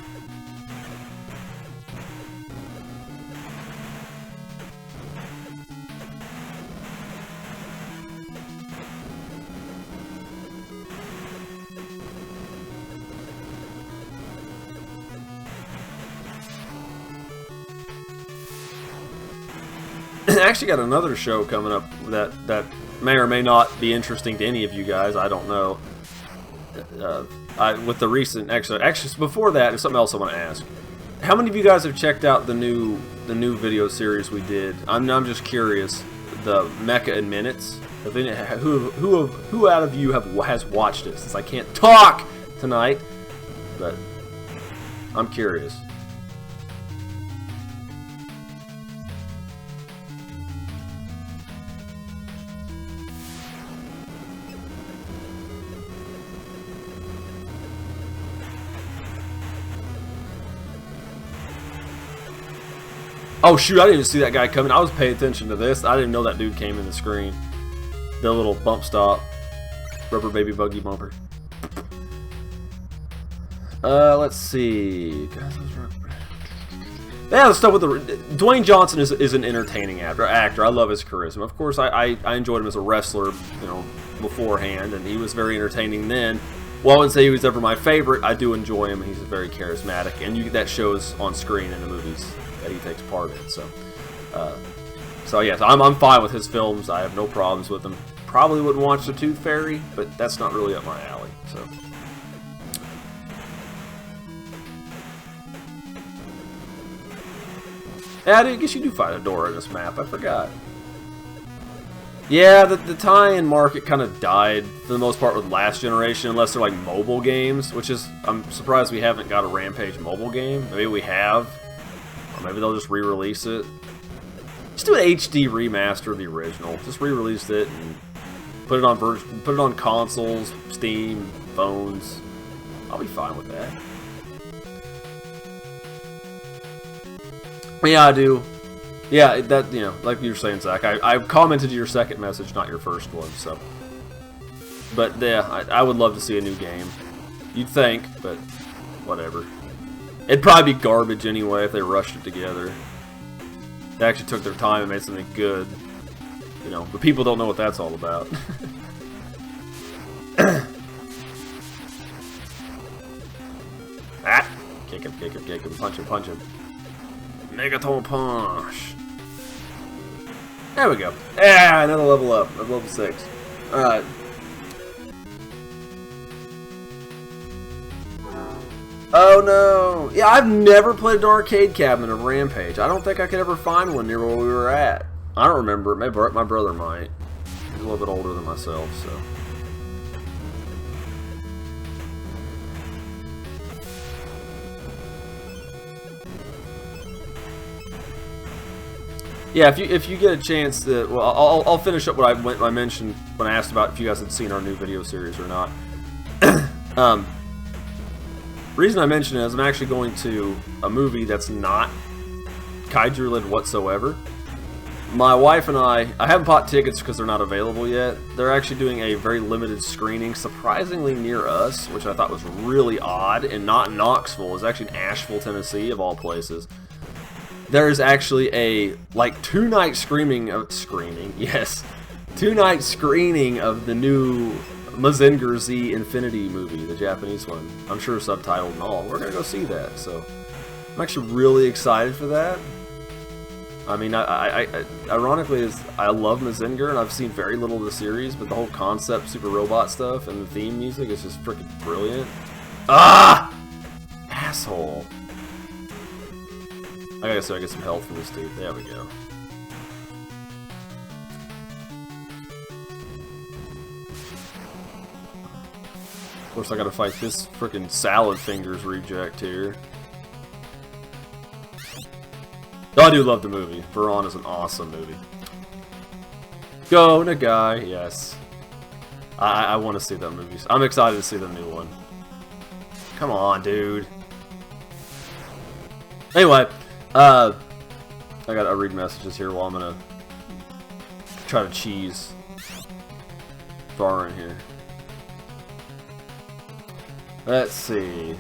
actually got another show coming up that may or may not be interesting to any of you guys. I don't know. With the recent actually before that, there's something else I want to ask. How many of you guys have checked out the new video series we did? I'm just curious. The Mecha in Minutes. Who out of you has watched it? Since I can't talk tonight, but I'm curious. Oh shoot, I didn't even see that guy coming. I was paying attention to this. I didn't know that dude came in the screen. The little bump stop. Rubber baby buggy bumper. Let's see. Yeah, the stuff with the... Dwayne Johnson is an entertaining actor. I love his charisma. Of course, I enjoyed him as a wrestler, you know, beforehand, and he was very entertaining then. Well, I wouldn't say he was ever my favorite. I do enjoy him. He's very charismatic, and that shows on screen in the movies that he takes part in. So yes, I'm fine with his films. I have no problems with them. Probably wouldn't watch The Tooth Fairy, but that's not really up my alley. So. Yeah, I guess you do find a door in this map. I forgot. Yeah, the tie-in market kind of died for the most part with last generation, unless they're like mobile games, which is, I'm surprised we haven't got a Rampage mobile game. Maybe we have, or maybe they'll just re-release it. Just do an HD remaster of the original. Just re-release it and put it on consoles, Steam, phones. I'll be fine with that. But yeah, I do. Yeah, that, you know, like you were saying, Zach, I commented your second message, not your first one, so. But yeah, I would love to see a new game. You'd think, but whatever. It'd probably be garbage anyway if they rushed it together. They actually took their time and made something good. You know, but people don't know what that's all about. Ah! Kick him, punch him. Megaton punch. There we go. Ah, another level up. I'm level 6. Alright. Oh no! Yeah, I've never played an arcade cabinet of Rampage. I don't think I could ever find one near where we were at. I don't remember. Maybe my brother might. He's a little bit older than myself, so. Yeah, if you get a chance to, well, I'll finish up what I mentioned when I asked about if you guys had seen our new video series or not. Reason I mention it is I'm actually going to a movie that's not kaiju related whatsoever. My wife and I haven't bought tickets because they're not available yet. They're actually doing a very limited screening, surprisingly near us, which I thought was really odd, and not in Knoxville. It's actually in Asheville, Tennessee, of all places. There's actually a, like, 2-night screening of the new Mazinger Z Infinity movie, the Japanese one. I'm sure subtitled and all. We're gonna go see that, so I'm actually really excited for that. I mean, ironically, I love Mazinger, and I've seen very little of the series, but the whole concept, super robot stuff, and the theme music is just freaking brilliant. Ah! Asshole. I gotta get some health from this dude. There we go. Of course, I gotta fight this frickin' Salad Fingers reject here. Oh, I do love the movie. Veron is an awesome movie. Go Nagai, yes. I want to see that movie. I'm excited to see the new one. Come on, dude. Anyway, I gotta read messages here while I'm gonna try to cheese far in here. Let's see.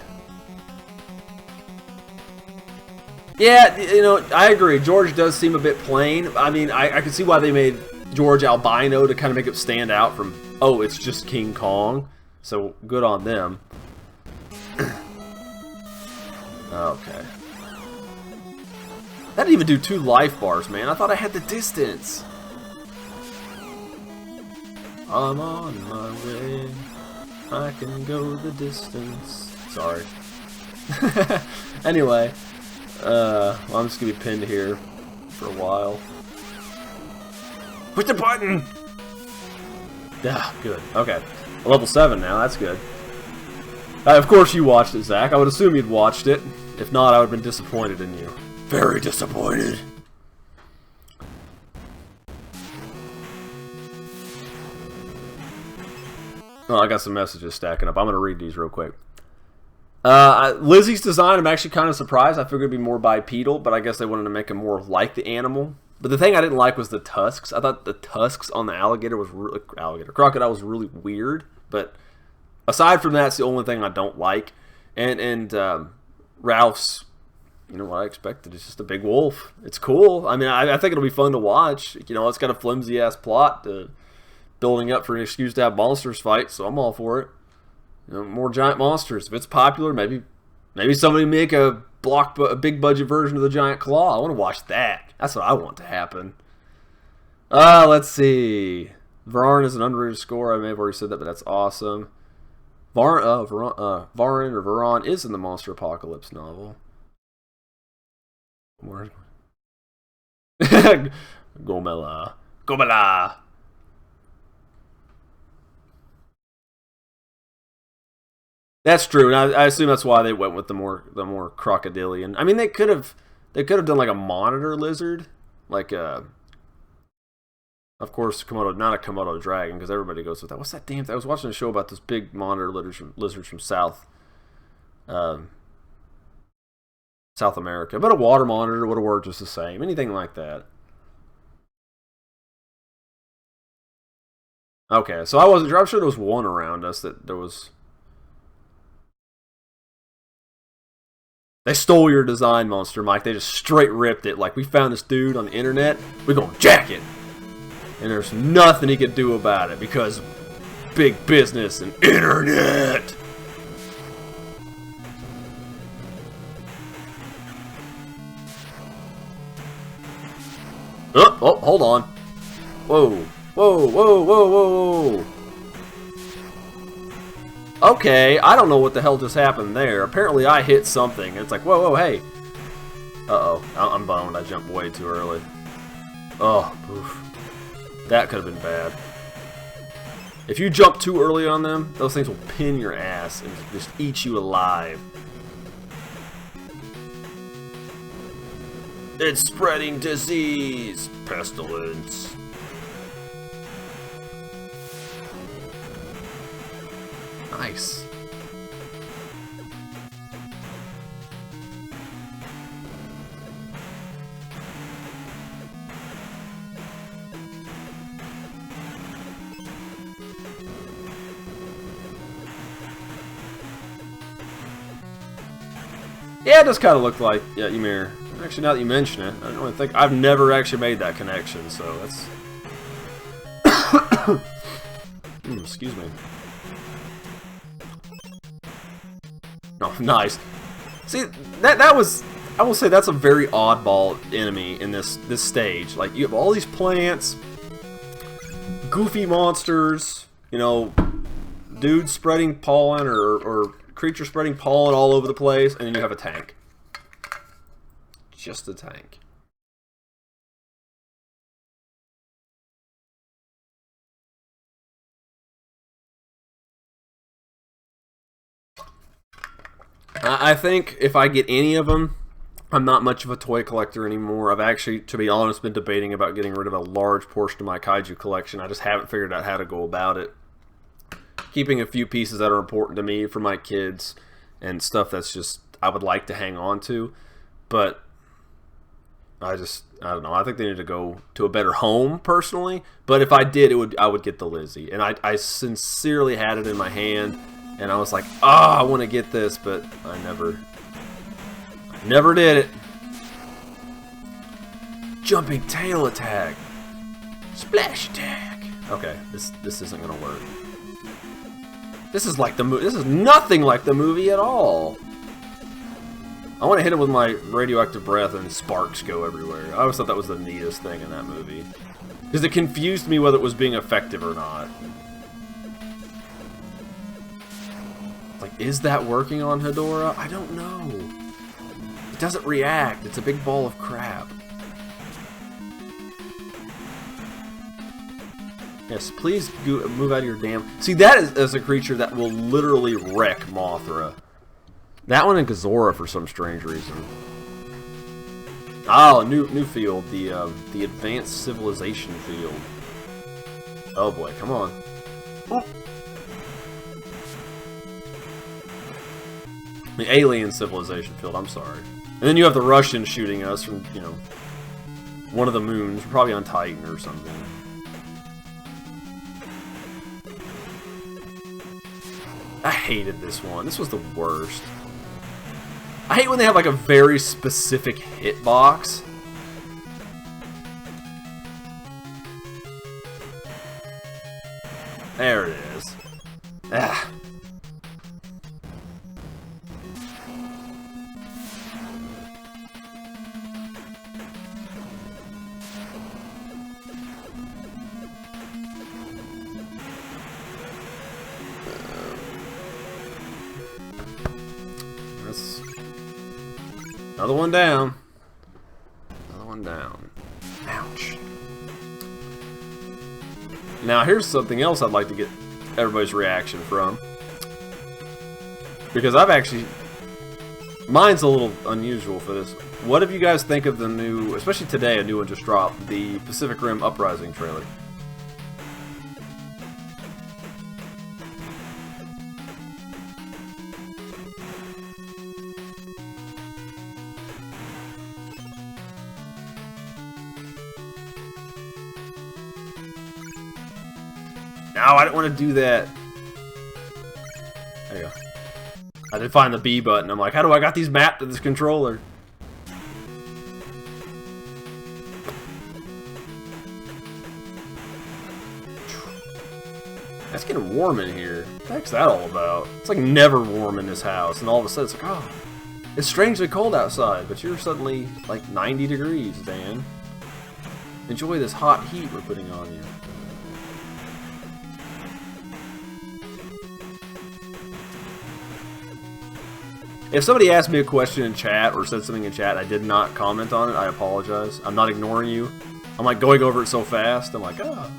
Yeah, you know, I agree. George does seem a bit plain. I mean, I can see why they made George albino to kind of make it stand out from, oh, it's just King Kong. So, good on them. Okay. That didn't even do 2 life bars, man. I thought I had the distance. I'm on my way. I can go the distance. Sorry. Anyway, well, I'm just gonna be pinned here for a while. Push the button! Yeah, good. Okay. Level 7 now, that's good. Of course you watched it, Zach. I would assume you'd watched it. If not, I would have been disappointed in you. Very disappointed. Oh, I got some messages stacking up. I'm going to read these real quick. Lizzie's design, I'm actually kind of surprised. I figured it'd be more bipedal, but I guess they wanted to make him more like the animal. But the thing I didn't like was the tusks. I thought the tusks on the crocodile was really weird. But aside from that, it's the only thing I don't like. And Ralph's, you know what I expected. It's just a big wolf. It's cool. I mean, I think it'll be fun to watch. You know, it's got a flimsy ass plot building up for an excuse to have monsters fight, so I'm all for it. You know, more giant monsters. If it's popular, maybe somebody make a big budget version of the giant claw. I want to watch that. That's what I want to happen. Let's see. Varan is an underrated score. I may have already said that, but that's awesome. Varan is in the Monster Apocalypse novel. Where? Gomela. That's true, and I assume that's why they went with the more crocodilian. I mean, they could have done like a monitor lizard, like of course Komodo, not a Komodo dragon, because everybody goes with that. What's that damn thing? I was watching a show about this big monitor lizards from South America, but a water monitor would have worked just the same. Anything like that. Okay, so I wasn't sure. I'm sure there was one around us that there was. They stole your design, Monster Mike. They just straight ripped it. Like, we found this dude on the internet. We're gonna jack it. And there's nothing he could do about it because big business and internet. Oh, hold on. Whoa. Okay, I don't know what the hell just happened there. Apparently I hit something. It's like, whoa, hey. Uh-oh. I'm boned. I jumped way too early. Oh, oof. That could have been bad. If you jump too early on them, those things will pin your ass and just eat you alive. It's spreading disease. Pestilence. Nice. Yeah, it does kind of look like Ymir. Actually, now that you mention it, I don't really think I've never actually made that connection, so that's. Excuse me. Oh, nice. See, that was, I will say that's a very oddball enemy in this stage. Like, you have all these plants, goofy monsters, you know, dudes spreading pollen or creatures spreading pollen all over the place, and then you have a tank. Just a tank. I think if I get any of them, I'm not much of a toy collector anymore. I've actually, to be honest, been debating about getting rid of a large portion of my kaiju collection. I just haven't figured out how to go about it. Keeping a few pieces that are important to me for my kids and stuff that's just I would like to hang on to, but I don't know. I think they need to go to a better home personally. But if I did, I would get the Lizzie, and I sincerely had it in my hand. And I was like, I want to get this, but I never did it. Jumping tail attack. Splash attack. Okay, this isn't gonna work. This is like the movie. This is nothing like the movie at all. I want to hit him with my radioactive breath and sparks go everywhere. I always thought that was the neatest thing in that movie. Because it confused me whether it was being effective or not. Like, is that working on Hedorah? I don't know. It doesn't react. It's a big ball of crap. Yes, please move out of your damn... See, that is a creature that will literally wreck Mothra. That one and Godzilla for some strange reason. Oh, new field, the advanced civilization field. Oh boy, come on. Oh. The alien civilization field, I'm sorry. And then you have the Russians shooting us from, you know, one of the moons, probably on Titan or something. I hated this one. This was the worst. I hate when they have like a very specific hitbox. There it is. Ah. Another one down. Another one down. Ouch. Now here's something else I'd like to get everybody's reaction from. Because I've actually... Mine's a little unusual for this. What do you guys think of the new... Especially today, a new one just dropped. The Pacific Rim Uprising trailer. No, I didn't want to do that. There you go. I did find the B button. I'm like, how do I got these mapped to this controller? It's getting warm in here. What the heck's that all about? It's like never warm in this house, and all of a sudden it's like, oh, it's strangely cold outside, but you're suddenly like 90 degrees, Dan. Enjoy this hot heat we're putting on you. If somebody asked me a question in chat or said something in chat and I did not comment on it, I apologize. I'm not ignoring you. I'm like going over it so fast. I'm like, ah.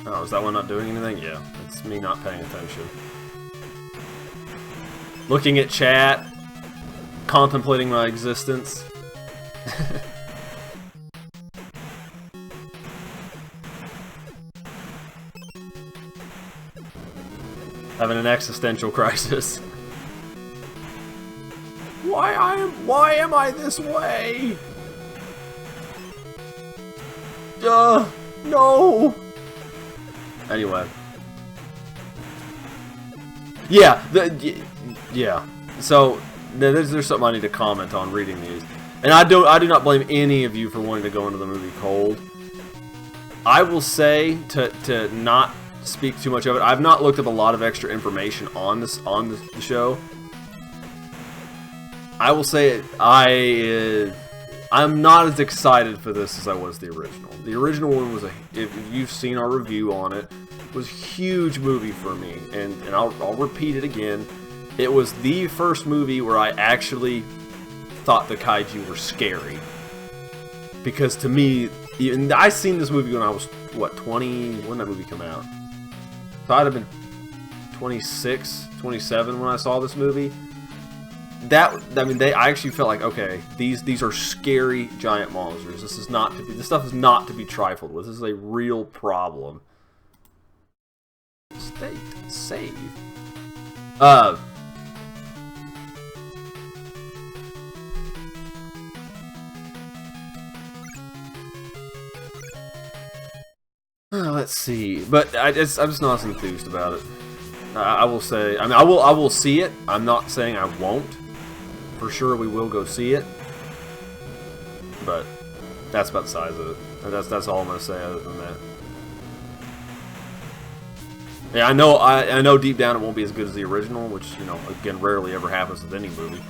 Oh, is that one not doing anything? Yeah, it's me not paying attention. Looking at chat, contemplating my existence. Having an existential crisis. Why am I this way? No. Anyway. Yeah, yeah. So there's something I need to comment on reading these. And I do not blame any of you for wanting to go into the movie cold. I will say to not speak too much of it. I've not looked up a lot of extra information on the show. I will say I'm not as excited for this as I was the original. The original one was if you've seen our review on it, was a huge movie for me, and I'll repeat it again. It was the first movie where I actually thought the kaiju were scary. Because to me, and I seen this movie when I was what 20? When did that movie come out? So I'd have been 26, 27 when I saw this movie. I actually felt like, okay, these are scary giant monsters. This stuff is not to be trifled with. This is a real problem. state. Save. Let's see, but I'm just not as enthused about it. I will say, I mean, I will see it. I'm not saying I won't. For sure, we will go see it. But that's about the size of it. That's all I'm gonna say other than that. Yeah, I know deep down it won't be as good as the original, which, you know, again, rarely ever happens with any movie.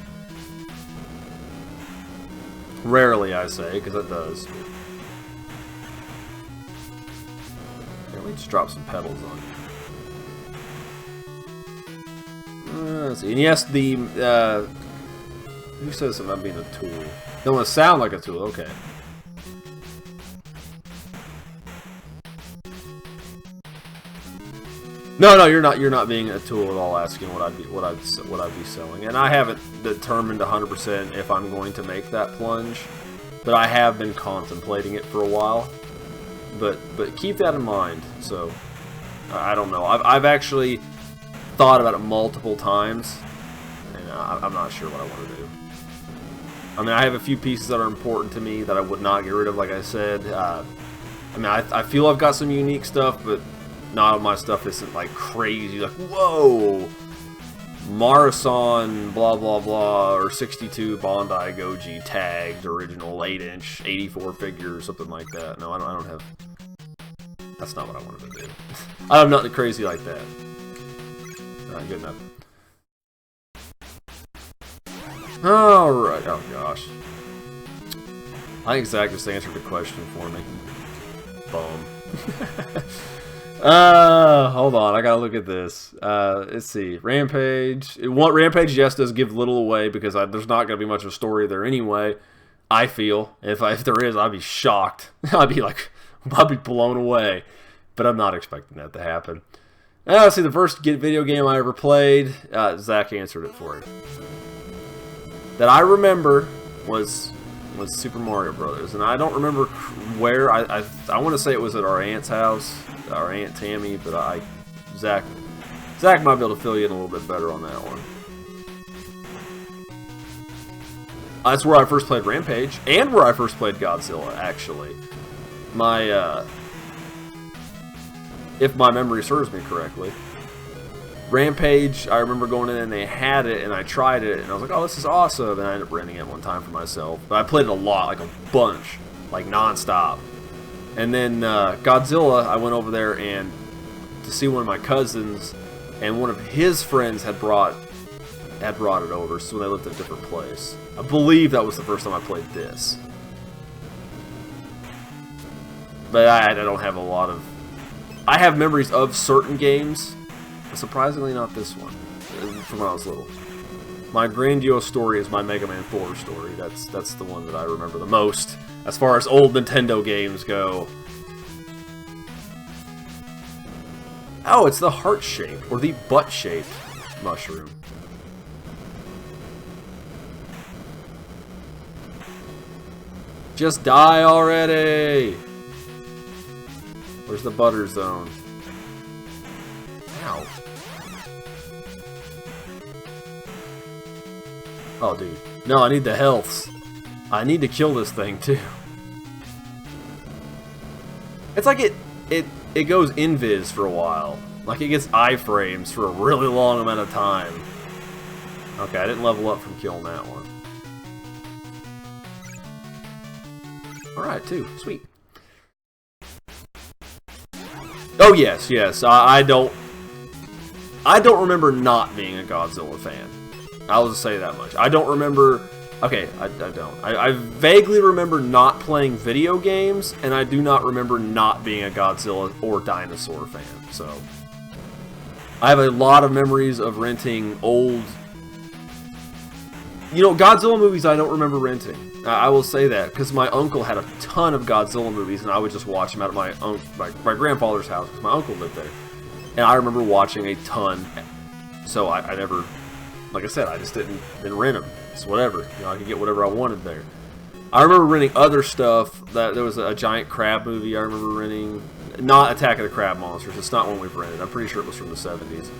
Rarely, I say, because it does. Let me just drop some pedals on it. Let's see. And yes, the who says something about being a tool? Don't want to sound like a tool. Okay. No, you're not being a tool at all. Asking what I'd be selling, and I haven't determined 100% if I'm going to make that plunge, but I have been contemplating it for a while. But keep that in mind. So I don't know. I've actually thought about it multiple times, and I'm not sure what I want to do. I mean, I have a few pieces that are important to me that I would not get rid of, like I said. I mean, I feel I've got some unique stuff, but not all my stuff isn't like crazy, like, whoa, Marathon, blah, blah, blah, or 62 Bondi Goji tagged, original 8-inch, 84 figure, something like that. No, I don't have, that's not what I wanted to do. I have nothing crazy like that. Alright, good enough. Alright, oh gosh. I think Zach just answered the question for me. Bum. Hold on, I gotta look at this. Let's see. Rampage. Rampage, yes, does give little away because there's not gonna be much of a story there anyway. I feel. If there is, I'd be shocked. I'd be blown away. But I'm not expecting that to happen. Let's see, the first video game I ever played, Zach answered it for it. That I remember was Super Mario Brothers, and I don't remember where. I want to say it was at our aunt's house, our Aunt Tammy, but Zach might be able to fill you in a little bit better on that one. That's where I first played Rampage, and where I first played Godzilla, actually. If my memory serves me correctly. Rampage, I remember going in and they had it, and I tried it, and I was like, oh, this is awesome, and I ended up renting it one time for myself. But I played it a lot, like a bunch, like non-stop. And then Godzilla, I went over there and to see one of my cousins, and one of his friends had brought it over, so they lived at a different place. I believe that was the first time I played this. But I don't have a lot of... I have memories of certain games, but surprisingly not this one, from when I was little. My grandiose story is my Mega Man 4 story. That's the one that I remember the most, as far as old Nintendo games go. Oh, it's the heart-shaped, or the butt-shaped mushroom. Just die already! Where's the butter zone? Ow. Oh, dude. No, I need the healths. I need to kill this thing, too. It's like it goes invis for a while. Like it gets iframes for a really long amount of time. Okay, I didn't level up from killing that one. Alright, 2. Sweet. Oh, yes, yes. I don't remember not being a Godzilla fan. I'll just say that much. I don't remember... Okay, I don't. I vaguely remember not playing video games, and I do not remember not being a Godzilla or dinosaur fan, so... I have a lot of memories of renting old... You know, Godzilla movies I don't remember renting. I will say that, because my uncle had a ton of Godzilla movies, and I would just watch them at my grandfather's house, because my uncle lived there. And I remember watching a ton, so I never... Like I said, I just didn't rent them. It's whatever. You know, I could get whatever I wanted there. I remember renting other stuff. There was a giant crab movie I remember renting. not Attack of the Crab Monsters. It's not one we've rented. I'm pretty sure it was from the 70s.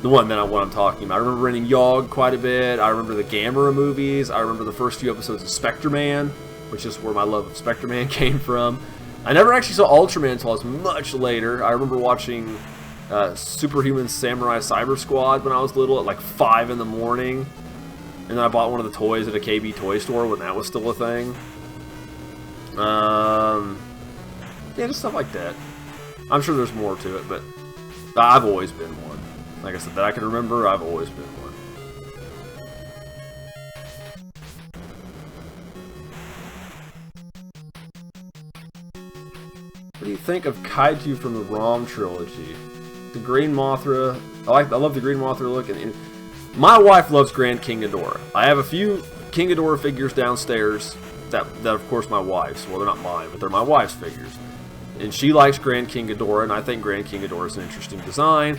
The one that what I'm talking about. I remember renting Yogg quite a bit. I remember the Gamera movies. I remember the first few episodes of Spectre-Man, which is where my love of Spectre-Man came from. I never actually saw Ultraman until I was much later. I remember watching Superhuman Samurai Cyber Squad when I was little at like 5 in the morning. And then I bought one of the toys at a KB toy store when that was still a thing. Yeah, just stuff like that. I'm sure there's more to it, but I've always been one. Like I said, that I can remember, I've always been one. What do you think of kaiju from the ROM trilogy? The Green Mothra. I love the Green Mothra look. And my wife loves Grand King Ghidorah. I have a few King Ghidorah figures downstairs that of course my wife's. Well, they're not mine, but they're my wife's figures. And she likes Grand King Ghidorah, and I think Grand King Ghidorah is an interesting design.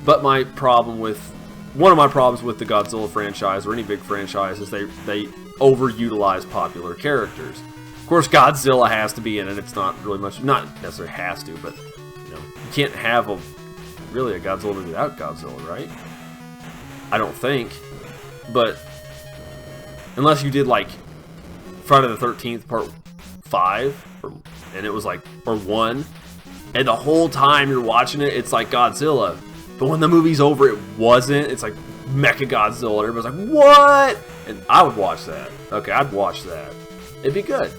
But one of my problems with the Godzilla franchise or any big franchise is they overutilize popular characters. Of course, Godzilla has to be in it. It's not really much, not necessarily has to, but you know, you can't have really a Godzilla movie without Godzilla, right? I don't think. But unless you did like Friday the 13th Part 5, and it was like, or 1, and the whole time you're watching it, it's like Godzilla. But when the movie's over, it wasn't. It's like Mecha Godzilla. Everybody's like, what? And I would watch that. Okay, I'd watch that. It'd be good.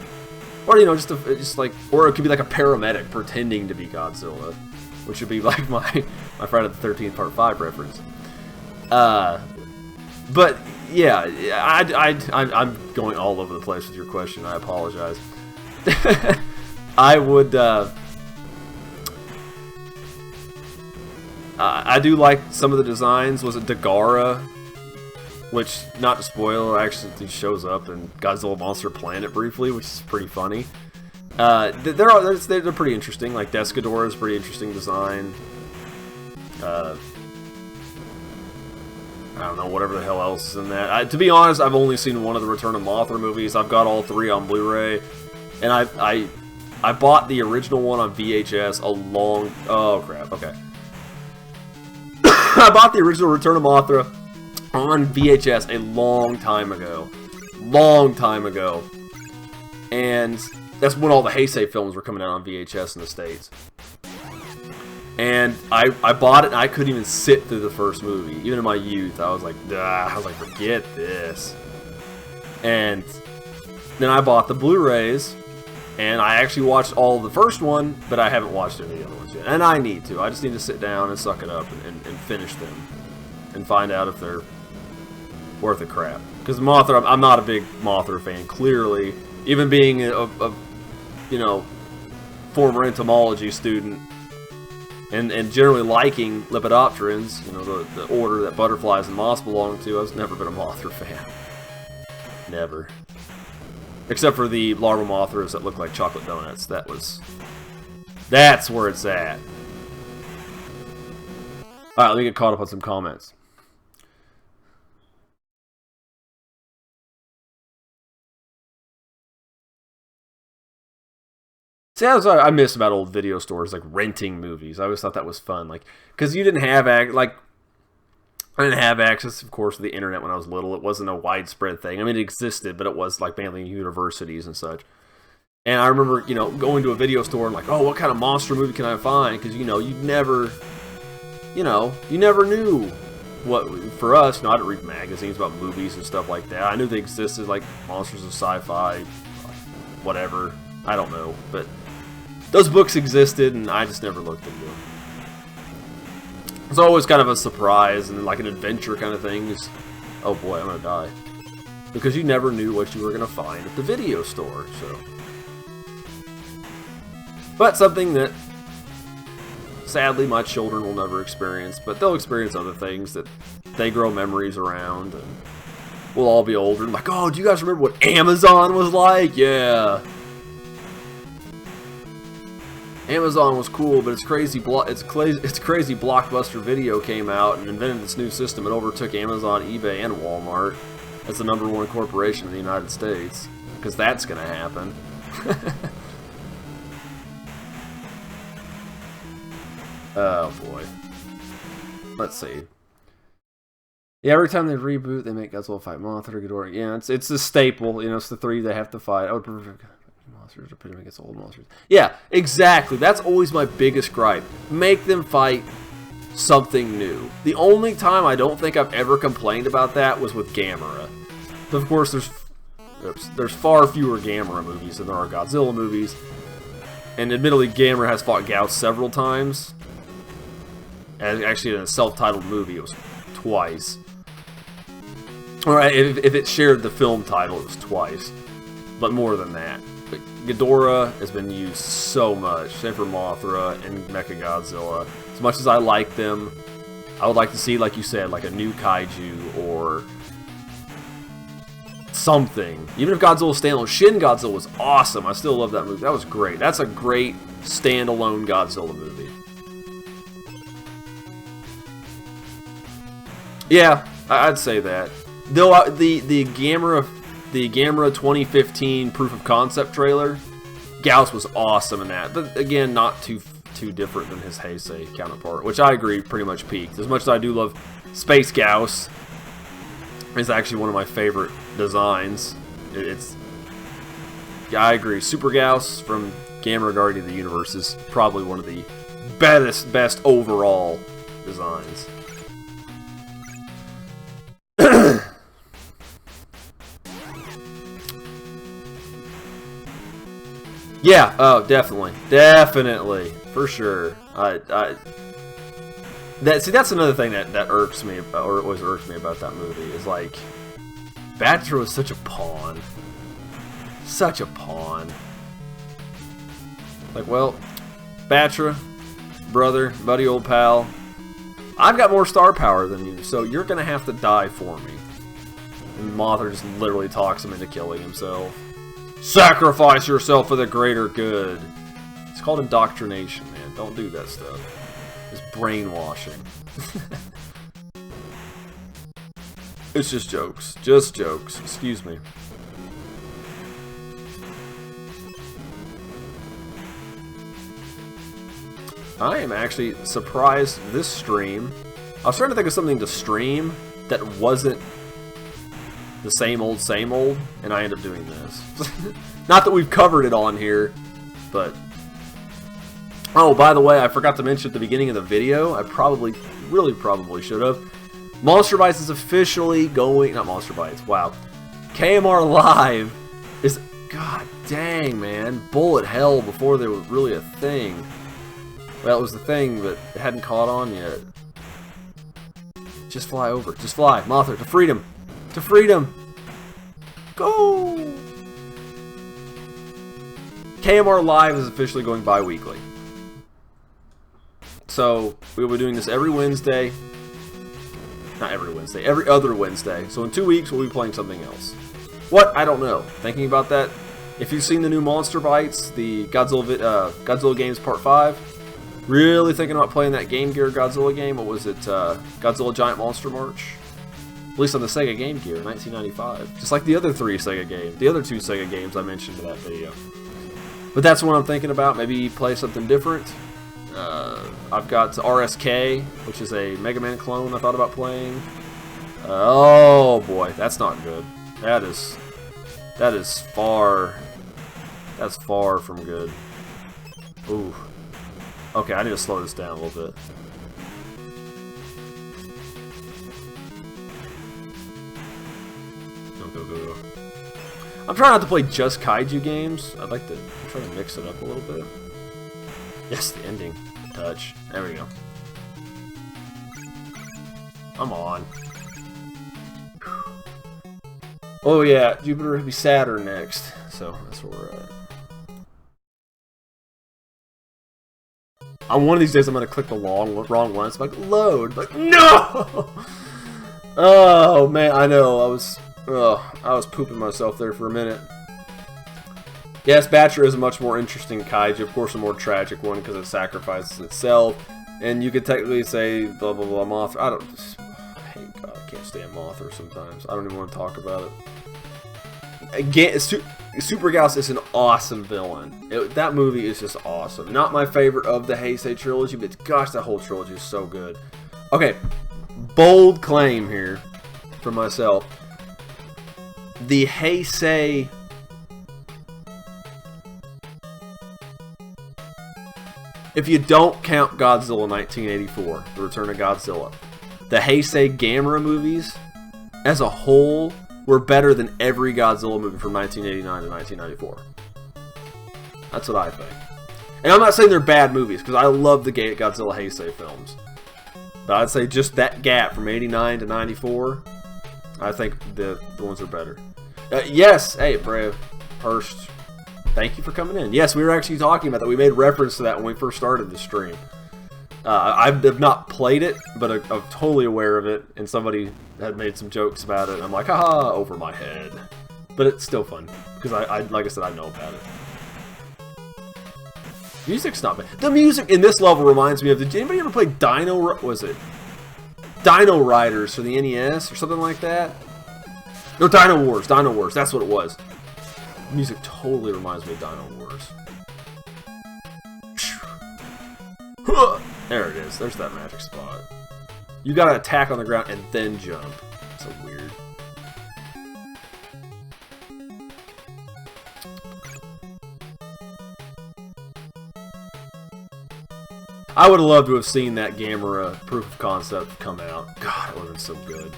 Or, you know, just like, or it could be like a paramedic pretending to be Godzilla, which would be like my Friday the 13th Part 5 reference. But yeah, I'm going all over the place with your question. I apologize. I would. I do like some of the designs. Was it Dagara? Which, not to spoil, actually shows up in Godzilla Monster Planet briefly, which is pretty funny. They're pretty interesting. Like Descador is a pretty interesting design. I don't know, whatever the hell else is in that. To be honest, I've only seen one of the Return of Mothra movies. I've got all 3 on Blu-ray, and I bought the original one on VHS oh crap, okay. I bought the original Return of Mothra on VHS a long time ago. And that's when all the Heisei films were coming out on VHS in the States. And I bought it and I couldn't even sit through the first movie. Even in my youth, I was like, forget this. And then I bought the Blu-rays, and I actually watched all of the first one, but I haven't watched any of the other ones yet. And I need to. I just need to sit down and suck it up and finish them. And find out if they're worth a crap. Because Mothra, I'm not a big Mothra fan, clearly. Even being a you know, former entomology student, and generally liking Lepidopterans, you know, the order that butterflies and moths belong to, I've never been a Mothra fan. Never. Except for the larval Mothras that look like chocolate donuts. That's where it's at. Alright, let me get caught up on some comments. See, that's what I miss about old video stores, like renting movies. I always thought that was fun, like, because you didn't have I didn't have access, of course, to the internet when I was little. It wasn't a widespread thing. I mean, it existed, but it was like mainly in universities and such. And I remember, you know, going to a video store and like, oh, what kind of monster movie can I find? Because, you know, you never knew what, for us, you know, I didn't read magazines about movies and stuff like that. I knew they existed, like Monsters of Sci-Fi, whatever, I don't know, but those books existed and I just never looked into them. It's always kind of a surprise and like an adventure kind of thing. Oh boy, I'm gonna die. Because you never knew what you were gonna find at the video store, so. But something that sadly my children will never experience, but they'll experience other things that they grow memories around, and we'll all be older and like, oh, do you guys remember what Amazon was like? Yeah. Amazon was cool, but it's crazy Blockbuster Video came out and invented this new system. It overtook Amazon, eBay, and Walmart as the #1 corporation in the United States. Because that's going to happen. Oh boy. Let's see. Yeah, every time they reboot, they make Godzilla fight Mothra, Ghidorah. Yeah, it's a staple. You know, it's the three they have to fight. I would prefer monsters or put them against old monsters. Yeah, exactly. That's always my biggest gripe. Make them fight something new. The only time I don't think I've ever complained about that was with Gamera. But of course, there's far fewer Gamera movies than there are Godzilla movies. And admittedly, Gamera has fought Gauss several times. And actually, in a self-titled movie, it was twice. Alright, if it shared the film title, it was twice. But more than that. But Ghidorah has been used so much. Same for Mothra and Mechagodzilla. As much as I like them, I would like to see, like you said, like a new kaiju or something. Even if Godzilla standalone, Shin Godzilla was awesome. I still love that movie. That was great. That's a great standalone Godzilla movie. Yeah, I'd say that. Though the Gamera 2015 proof of concept trailer, Gauss was awesome in that. But again, not too different than his Heisei counterpart, which I agree pretty much peaked. As much as I do love Space Gauss, it's actually one of my favorite designs. Yeah, I agree. Super Gauss from Gamera Guardian of the Universe is probably one of the best overall designs. Yeah, oh, definitely, for sure. That's another thing that irks me, or always irks me about that movie, is like, Batra was such a pawn. Such a pawn. Like, well, Batra, brother, buddy, old pal, I've got more star power than you, so you're gonna have to die for me. And Mothra just literally talks him into killing himself. Sacrifice yourself for the greater good. It's called indoctrination, man. Don't do that stuff. It's brainwashing. It's just jokes. Just jokes. Excuse me. I am actually surprised this stream. I was trying to think of something to stream that wasn't the same old, and I end up doing this. Not that we've covered it on here, but... Oh, by the way, I forgot to mention at the beginning of the video, I really probably should have. Monster Bites is officially going... Not Monster Bites, wow. KMR Live is... God dang, man. Bullet hell before they were really a thing. Well, it was the thing, but it hadn't caught on yet. Just fly over. Just fly. Mothra, to freedom. To freedom! Go! KMR Live is officially going bi-weekly. So, we'll be doing this every Wednesday. Not every Wednesday, every other Wednesday. So in 2 weeks, we'll be playing something else. What? I don't know. Thinking about that, if you've seen the new Monster Bites, the Godzilla Games Part 5, really thinking about playing that Game Gear Godzilla game. What was it? Godzilla Giant Monster March? At least on the Sega Game Gear, 1995. Just like the other three Sega games. The other two Sega games I mentioned in that video. But that's what I'm thinking about. Maybe play something different. I've got RSK, which is a Mega Man clone I thought about playing. Oh boy, that's not good. That's far from good. Ooh. Okay, I need to slow this down a little bit. Go. I'm trying not to play just kaiju games. I'm trying to mix it up a little bit. Yes, the ending. Touch. There we go. Come on. Oh yeah, Jupiter will be Saturn next. So that's where we're at. On one of these days, I'm gonna click the wrong one. It's like load. Like no. Oh man, I know. I was pooping myself there for a minute. Yes, Batra is a much more interesting kaiju. Of course, a more tragic one because it sacrifices itself. And you could technically say blah blah blah Mothra. I hate God. I can't stand Mothra sometimes. I don't even want to talk about it. again, Super Gyaos is an awesome villain. That movie is just awesome. Not my favorite of the Heisei trilogy, but gosh, that whole trilogy is so good. Okay, bold claim here for myself. The Heisei... If you don't count Godzilla 1984, The Return of Godzilla, the Heisei Gamera movies, as a whole, were better than every Godzilla movie from 1989 to 1994. That's what I think. And I'm not saying they're bad movies, because I love the Godzilla Heisei films. But I'd say just that gap from 89 to 94, I think the ones are better. Yes, hey, Brave Hurst, thank you for coming in. Yes, we were actually talking about that. We made reference to that when we first started the stream. I have not played it, but I'm totally aware of it, and somebody had made some jokes about it, and I'm like, haha, over my head. But it's still fun, because like I said, I know about it. Music's not bad. The music in this level reminds me of, did anybody ever play Dino Riders for the NES, or something like that? No, Dino Wars, that's what it was. The music totally reminds me of Dino Wars. There it is. There's that magic spot. You gotta attack on the ground and then jump. So weird. I would have loved to have seen that Gamera proof of concept come out. God, it would have been so good.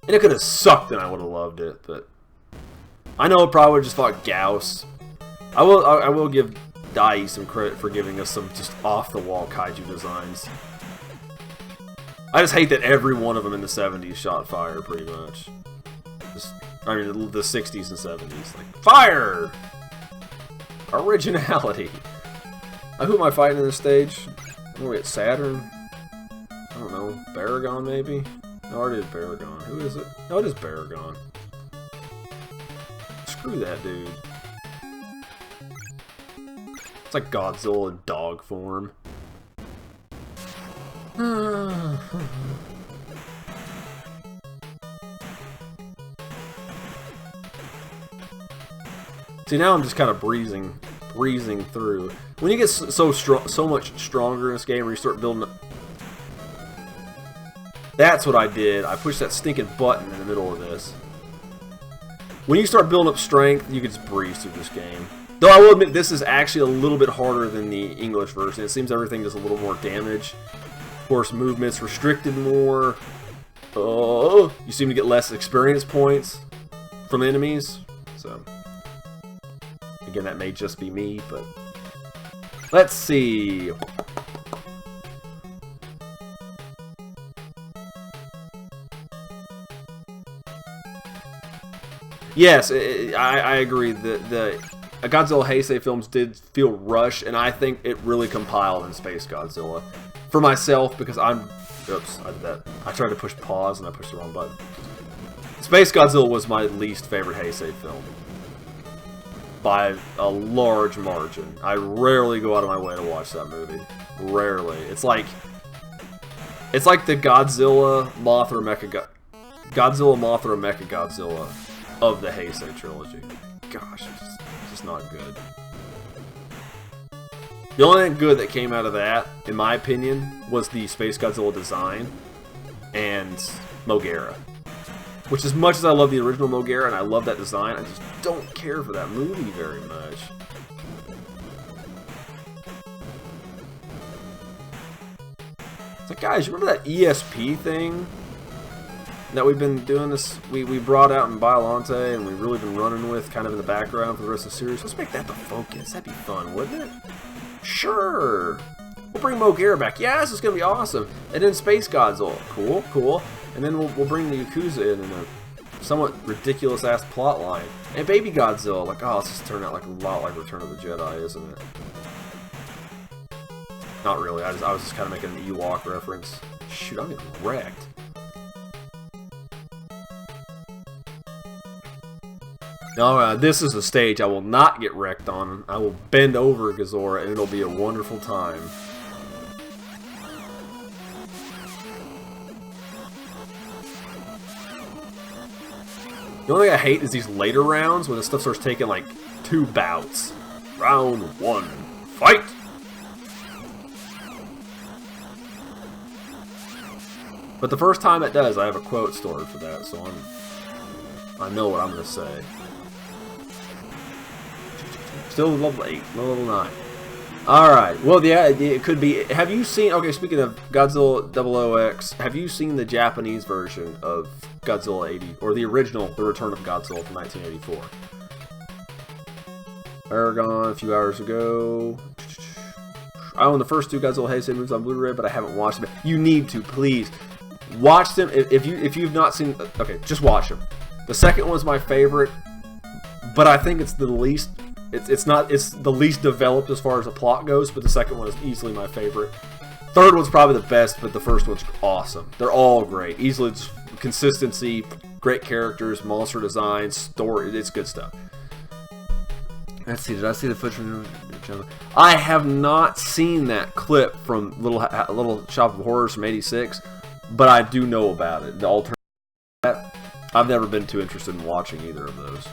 And it could have sucked and I would have loved it, but... I know it probably would have just fought Gyaos. I will give Dai some credit for giving us some just off-the-wall kaiju designs. I just hate that every one of them in the 70s shot fire, pretty much. I mean, the 60s and 70s. Like, fire! Originality. Who am I fighting in this stage? I'm gonna get Saturn? I don't know. Baragon, maybe? No, it is Baragon. Who is it? No, it is Baragon. Screw that dude. It's like Godzilla in dog form. See, now I'm just kind of breezing through. When you get so much stronger in this game, where you start building up. That's what I did. I pushed that stinking button in the middle of this. When you start building up strength, you can just breeze through this game. Though I will admit, this is actually a little bit harder than the English version. It seems everything does a little more damage. Of course, movement's restricted more. You seem to get less experience points from enemies. So, again, that may just be me, but... Let's see... Yes, I agree. The Godzilla Heisei films did feel rushed, and I think it really compiled in Space Godzilla. For myself, because oops, I did that. I tried to push pause, and I pushed the wrong button. Space Godzilla was my least favorite Heisei film. By a large margin. I rarely go out of my way to watch that movie. Rarely. It's like the Godzilla, Mothra, Mechagodzilla of the Heisei trilogy. Gosh, it's just not good. The only thing good that came out of that, in my opinion, was the Space Godzilla design and Mogera. Which, as much as I love the original Mogera and I love that design, I just don't care for that movie very much. It's like, guys, you remember that ESP thing that we've been doing this, we brought out in Biolante and we've really been running with kind of in the background for the rest of the series? Let's make that the focus. That'd be fun, wouldn't it? Sure! We'll bring Mogera back. Yeah, this is going to be awesome. And then Space Godzilla. Cool, cool. And then we'll bring the Yakuza in a somewhat ridiculous-ass plot line. And Baby Godzilla. Like, oh, this has turned out like a lot like Return of the Jedi, isn't it? Not really. I was just kind of making an Ewok reference. Shoot, I'm getting wrecked. No, this is a stage I will not get wrecked on. I will bend over Gazora, and it'll be a wonderful time. The only thing I hate is these later rounds when the stuff starts taking like 2 bouts. Round 1, fight! But the first time it does, I have a quote stored for that, so I know what I'm going to say. Still level 8, no level 9. Alright, well, yeah, it could be. Have you seen, okay, speaking of Godzilla 00X, have you seen the Japanese version of Godzilla 80, or the original, The Return of Godzilla from 1984? Aragon, a few hours ago. I own the first 2 Godzilla Heisei movies on Blu-ray, but I haven't watched them. You need to, please. Watch them. If you've not seen, okay, just watch them. The second one's my favorite, but I think it's the least. It's the least developed as far as the plot goes, but the second one is easily my favorite. Third one's probably the best, but the first one's awesome. They're all great. Easily, it's consistency, great characters, monster design, story. It's good stuff. Let's see. Did I see the footage from? I have not seen that clip from Little Shop of Horrors from '86, but I do know about it. The alternative. I've never been too interested in watching either of those.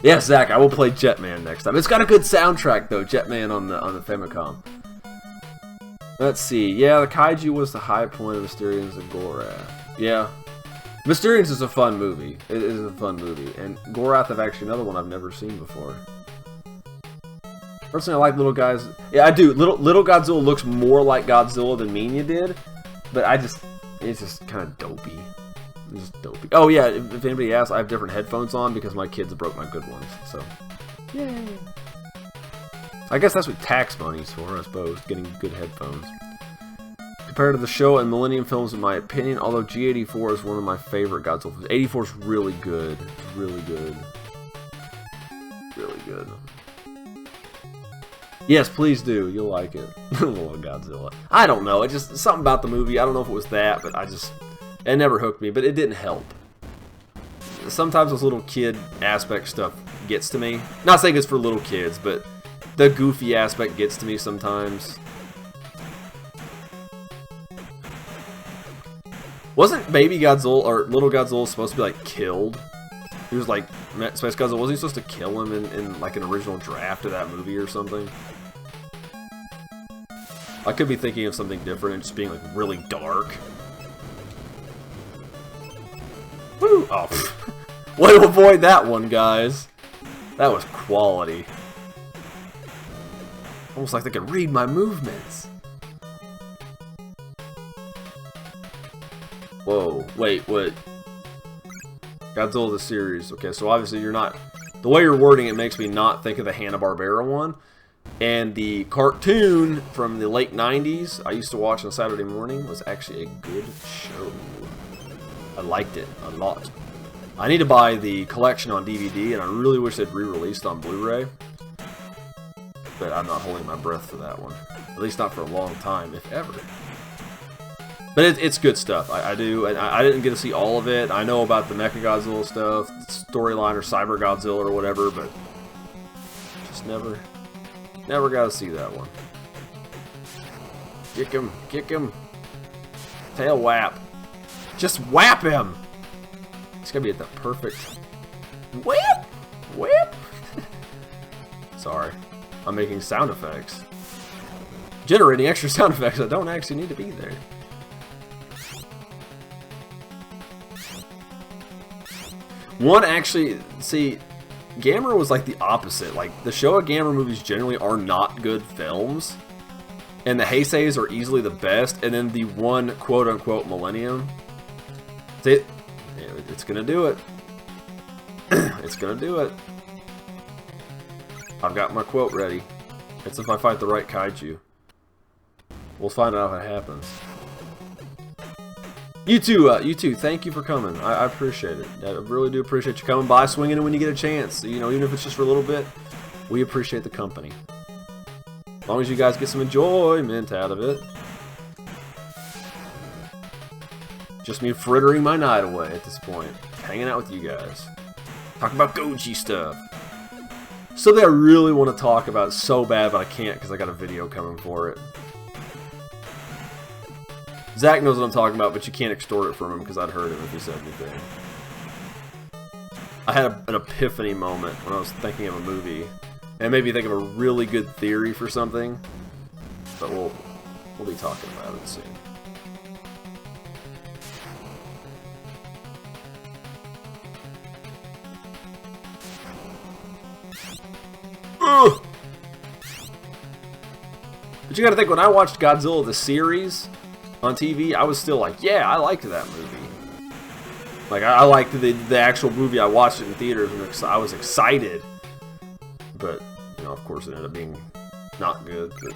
Yes, Zach, I will play Jetman next time. It's got a good soundtrack though, Jetman on the Famicom. Let's see. Yeah, the kaiju was the high point of Mysterians and Gorath. Yeah. Mysterians is a fun movie. It is a fun movie. And Gorath is actually another one I've never seen before. Personally, I like Little Guys. Yeah, I do. Little Godzilla looks more like Godzilla than Minya did, but it's just kind of dopey. It's just dopey. Oh yeah, if anybody asks, I have different headphones on because my kids broke my good ones. So, yay! I guess that's what tax money's for, I suppose, getting good headphones. Compared to the show and Millennium films, in my opinion, although G84 is one of my favorite Godzilla films. 84 is really good. It's really good. Really good. Yes, please do. You'll like it. Little Godzilla. I don't know. It just something about the movie. I don't know if it was that, but it never hooked me. But it didn't help. Sometimes those little kid aspect stuff gets to me. Not saying it's for little kids, but the goofy aspect gets to me sometimes. Wasn't Baby Godzilla or Little Godzilla supposed to be like killed? He was like Space Godzilla. Wasn't he supposed to kill him in like an original draft of that movie or something? I could be thinking of something different and just being like really dark. Woo! Oh, way to avoid that one, guys. That was quality. Almost like they could read my movements. Whoa, wait, what? Godzilla the series. Okay, so obviously you're not... The way you're wording it makes me not think of the Hanna-Barbera one. And the cartoon from the late 90s I used to watch on Saturday morning was actually a good show. I liked it a lot. I need to buy the collection on DVD, and I really wish they'd re-released on Blu-ray. But I'm not holding my breath for that one. At least not for a long time, if ever. But it's good stuff. I do, and I didn't get to see all of it. I know about the Mechagodzilla stuff, storyline, or Cyber Godzilla, or whatever, but just never got to see that one. Kick him, kick him. Tail whap. Just whap him. It's gonna be at the perfect whip, whip. Sorry, I'm making sound effects, generating extra sound effects that don't actually need to be there. One actually, see, Gamera was like the opposite. Like, the Showa Gamera movies generally are not good films, and the Heiseis are easily the best, and then the one quote-unquote Millennium, it's gonna do it. It's gonna do it. I've got my quote ready. It's if I fight the right kaiju. We'll find out if it happens. You too, thank you for coming. I appreciate it. I really do appreciate you coming by, swinging in when you get a chance. You know, even if it's just for a little bit, we appreciate the company. As long as you guys get some enjoyment out of it. Just me frittering my night away at this point. Hanging out with you guys. Talking about Goji stuff. Something I really want to talk about so bad, but I can't because I got a video coming for it. Zach knows what I'm talking about, but you can't extort it from him because I'd hurt him if he said anything. I had an epiphany moment when I was thinking of a movie. And it made me think of a really good theory for something. But we'll be talking about it soon. Ugh! But you gotta think, when I watched Godzilla the series on TV, I was still like, yeah, I liked that movie. Like, I liked the actual movie. I watched it in theaters, and I was excited. But, you know, of course, it ended up being not good. But,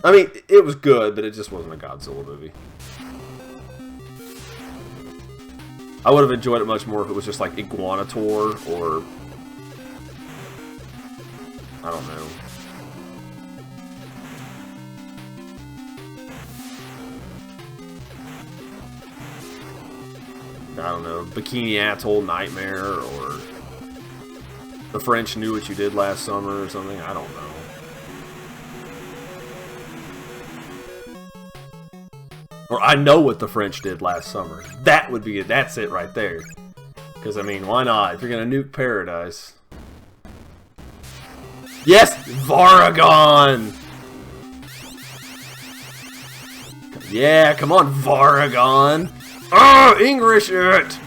I mean, it was good, but it just wasn't a Godzilla movie. I would have enjoyed it much more if it was just like Iguanator, or I don't know. I don't know, Bikini Atoll Nightmare, or The French Knew What You Did Last Summer, or something. I don't know. Or I Know What the French Did Last Summer. That would be it. That's it right there. Because, I mean, why not? If you're going to nuke paradise. Yes! Varagon! Yeah, come on, Varagon! Oh, English it!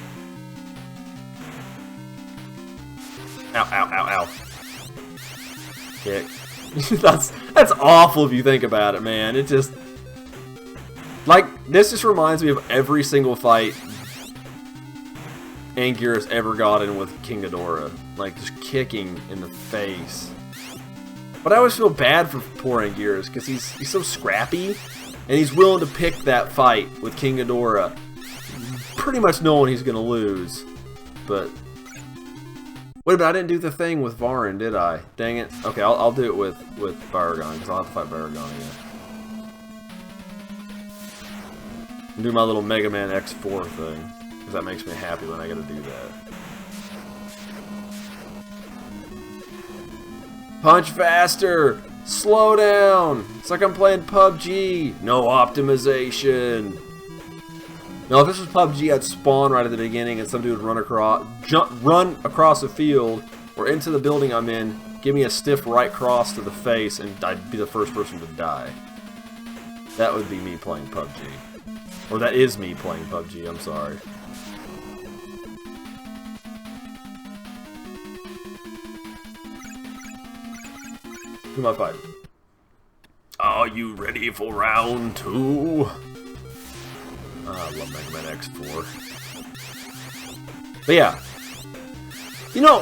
Ow, ow, ow, ow. Kick. That's awful if you think about it, man. It just... Like, this just reminds me of every single fight Anguirus ever got in with King Ghidorah. Like, just kicking in the face. But I always feel bad for poor Anguirus, because he's so scrappy, and he's willing to pick that fight with King Ghidorah, pretty much knowing he's going to lose. But... Wait a minute, I didn't do the thing with Varan, did I? Dang it. Okay, I'll do it with Varagon, because I'll have to fight Varagon again. Do my little Mega Man X4 thing, because that makes me happy when I get to do that. Punch faster! Slow down! It's like I'm playing PUBG! No optimization! Now, if this was PUBG, I'd spawn right at the beginning and some dude would run across a field or into the building I'm in, give me a stiff right cross to the face, and I'd be the first person to die. That would be me playing PUBG. Or that is me playing PUBG, I'm sorry. Who am I fighting? Are you ready for round 2? I love Mega Man X4. But yeah. You know,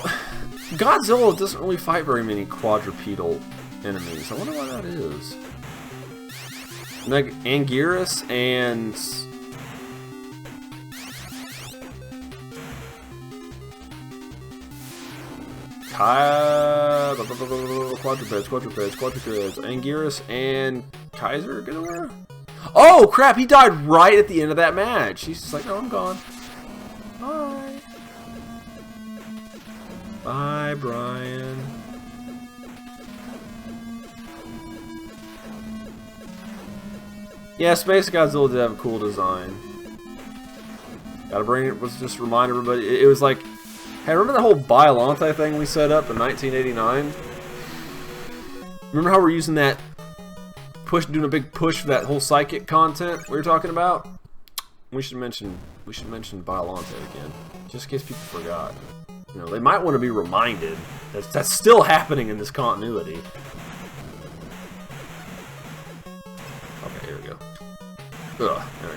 Godzilla doesn't really fight very many quadrupedal enemies. I wonder why that is. Anguirus and... Quadrupeds. Anguirus and Kaiser Ghidorah? Oh crap, he died right at the end of that match. He's just like, oh, I'm gone. Bye. Bye, Brian. Yeah, Space Godzilla did have a cool design. Gotta bring it, was just remind everybody, it was like, hey, remember that whole Biollante thing we set up in 1989? Remember how we're using that doing a big push for that whole psychic content we were talking about? We should mention Biollante again, just in case people forgot. You know, they might want to be reminded that that's still happening in this continuity. Okay, here we go. Ugh, there we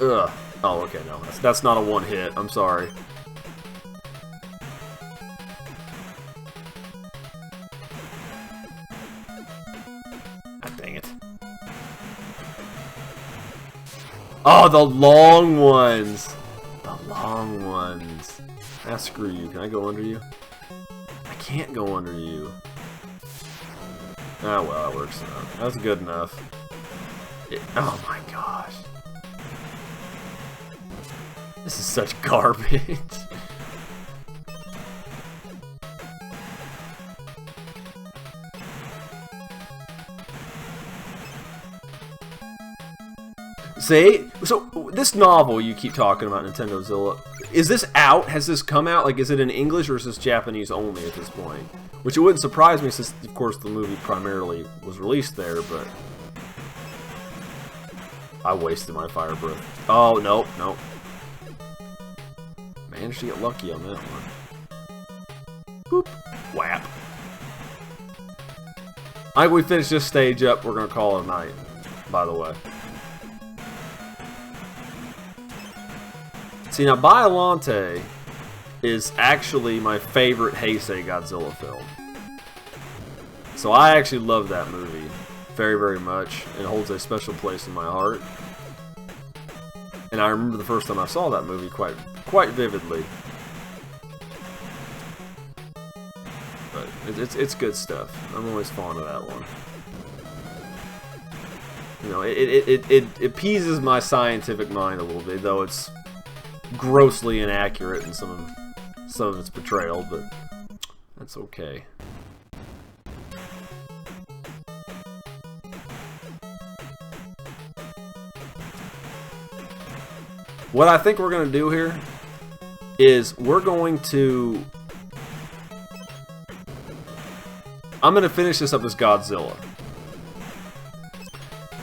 go. Ugh. Oh, okay, no, that's not a one hit. I'm sorry. Oh, the long ones! The long ones. Ah, screw you. Can I go under you? I can't go under you. Ah, well, that works enough. That's good enough. Oh my gosh. This is such garbage. See? So, this novel you keep talking about, Nintendozilla, is this out? Has this come out? Like, is it in English or is this Japanese only at this point? Which it wouldn't surprise me since, of course, the movie primarily was released there, but... I wasted my fire breath. Oh, nope, nope. Managed to get lucky on that one. Boop. Whap. I think we finish this stage up, we're going to call it a night, by the way. See, now, Biollante is actually my favorite Heisei Godzilla film. So I actually love that movie very, very much. It holds a special place in my heart. And I remember the first time I saw that movie quite vividly. But it's good stuff. I'm always fond of that one. You know, it appeases my scientific mind a little bit, though it's grossly inaccurate in some of its portrayal, but that's okay. What I think we're going to do here is we're going to... I'm going to finish this up as Godzilla.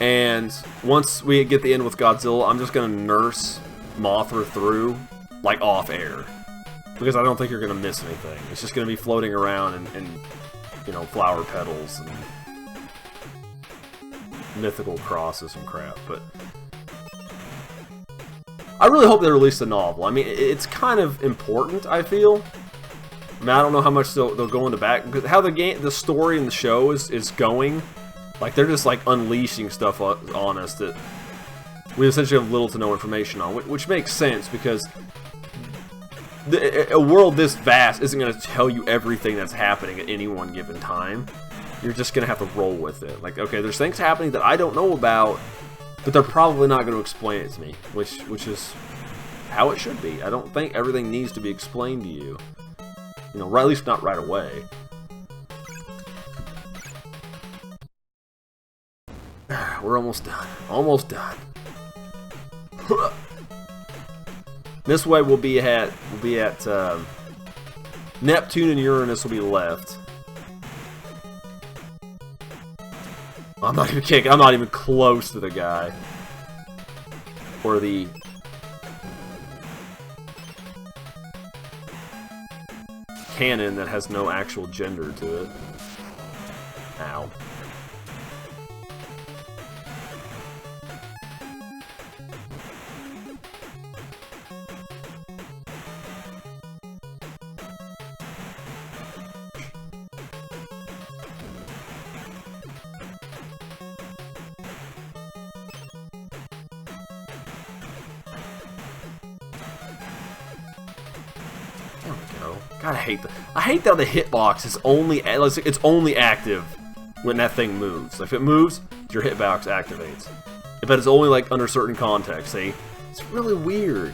And once we get the end with Godzilla, I'm just going to nurse Mothra through, like, off-air. Because I don't think you're going to miss anything. It's just going to be floating around and, you know, flower petals and mythical crosses and crap, but... I really hope they release the novel. I mean, it's kind of important, I feel. I mean, I don't know how much they'll go into back, because how the story and the show is going. Like, they're just, like, unleashing stuff on us that we essentially have little to no information on, which makes sense, because a world this vast isn't going to tell you everything that's happening at any one given time. You're just going to have to roll with it. Like, okay, there's things happening that I don't know about, but they're probably not going to explain it to me, which is how it should be. I don't think everything needs to be explained to you. You know, at least not right away. We're almost done. Almost done. This way we'll be at Neptune and Uranus will be left. I'm not even kicking. I'm not even close to the guy. Or the cannon that has no actual gender to it. Ow. There we go. God, I hate that the hitbox is only active when that thing moves. If it moves, your hitbox activates. But it's only like under certain contexts. See, it's really weird.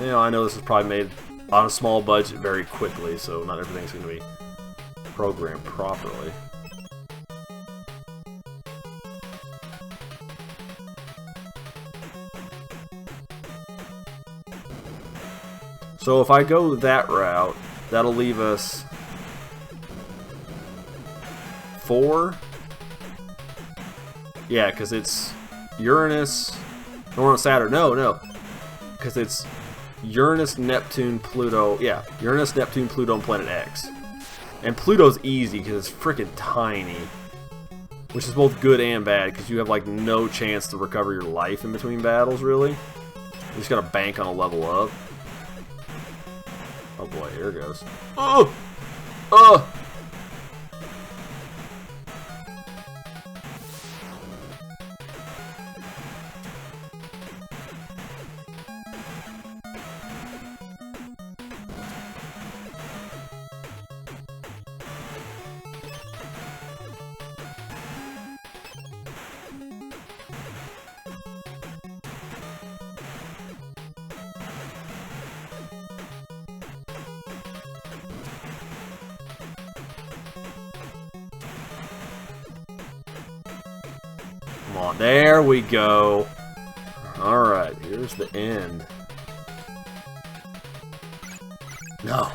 You know, I know this is probably made on a small budget very quickly, so not everything's going to be programmed properly. So if I go that route, that'll leave us 4. Yeah, because it's Uranus, or on Saturn. No, because it's Uranus, Neptune, Pluto. Yeah, Uranus, Neptune, Pluto, and Planet X. And Pluto's easy because it's freaking tiny, which is both good and bad because you have like no chance to recover your life in between battles. Really, you just gotta bank on a level up. Oh boy, here it goes. Oh! Oh! Come on. There we go. Alright, here's the end. No.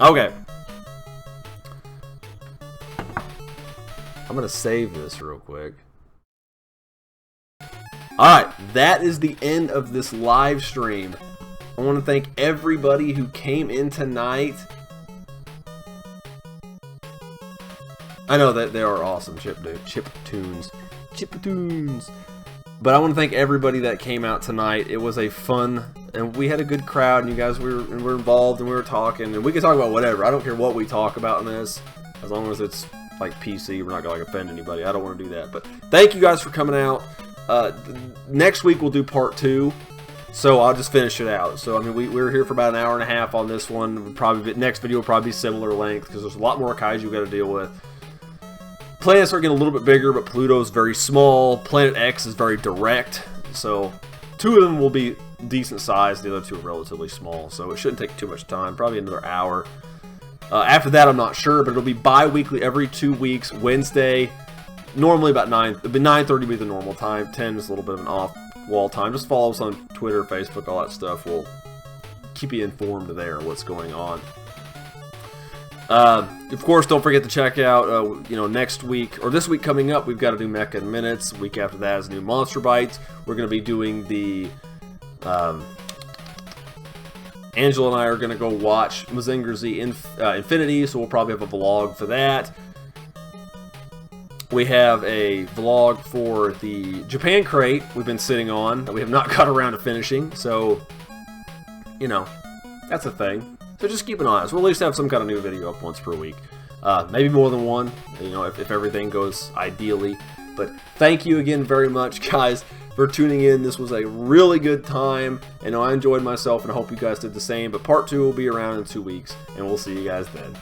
Okay. I'm going to save this real quick. Alright, that is the end of this live stream. I want to thank everybody who came in tonight. I know that they are awesome chiptunes. But I want to thank everybody that came out tonight. It was a fun, and we had a good crowd, and you guys were involved, and we were talking, and we can talk about whatever. I don't care what we talk about in this, as long as it's like PC. We're not gonna like offend anybody. I don't want to do that. But thank you guys for coming out. Next week we'll do part 2. So I'll just finish it out. So I mean, we were here for about an hour and a half on this one. Probably next video will probably be similar length because there's a lot more kaiju we got to deal with. Planets are getting a little bit bigger, but Pluto's very small. Planet X is very direct. So 2 of them will be decent size. The other 2 are relatively small. So it shouldn't take too much time. Probably another hour. After that, I'm not sure, but it'll be bi-weekly every 2 weeks. Wednesday, normally about 9. It'll be 9:30 will be the normal time. 10 is a little bit of an off-wall time. Just follow us on Twitter, Facebook, all that stuff. We'll keep you informed there what's going on. Of course, don't forget to check out, next week, or this week coming up, we've got a new Mecha in Minutes. Week after that is new Monster Bites. We're going to be doing the, Angela and I are going to go watch Mazinger Z Infinity, so we'll probably have a vlog for that. We have a vlog for the Japan crate we've been sitting on that we have not got around to finishing, so, that's a thing. So just keep an eye on us. We'll at least have some kind of new video up once per week. Maybe more than one, if everything goes ideally. But thank you again very much, guys, for tuning in. This was a really good time. I enjoyed myself, and I hope you guys did the same. But part 2 will be around in 2 weeks, and we'll see you guys then.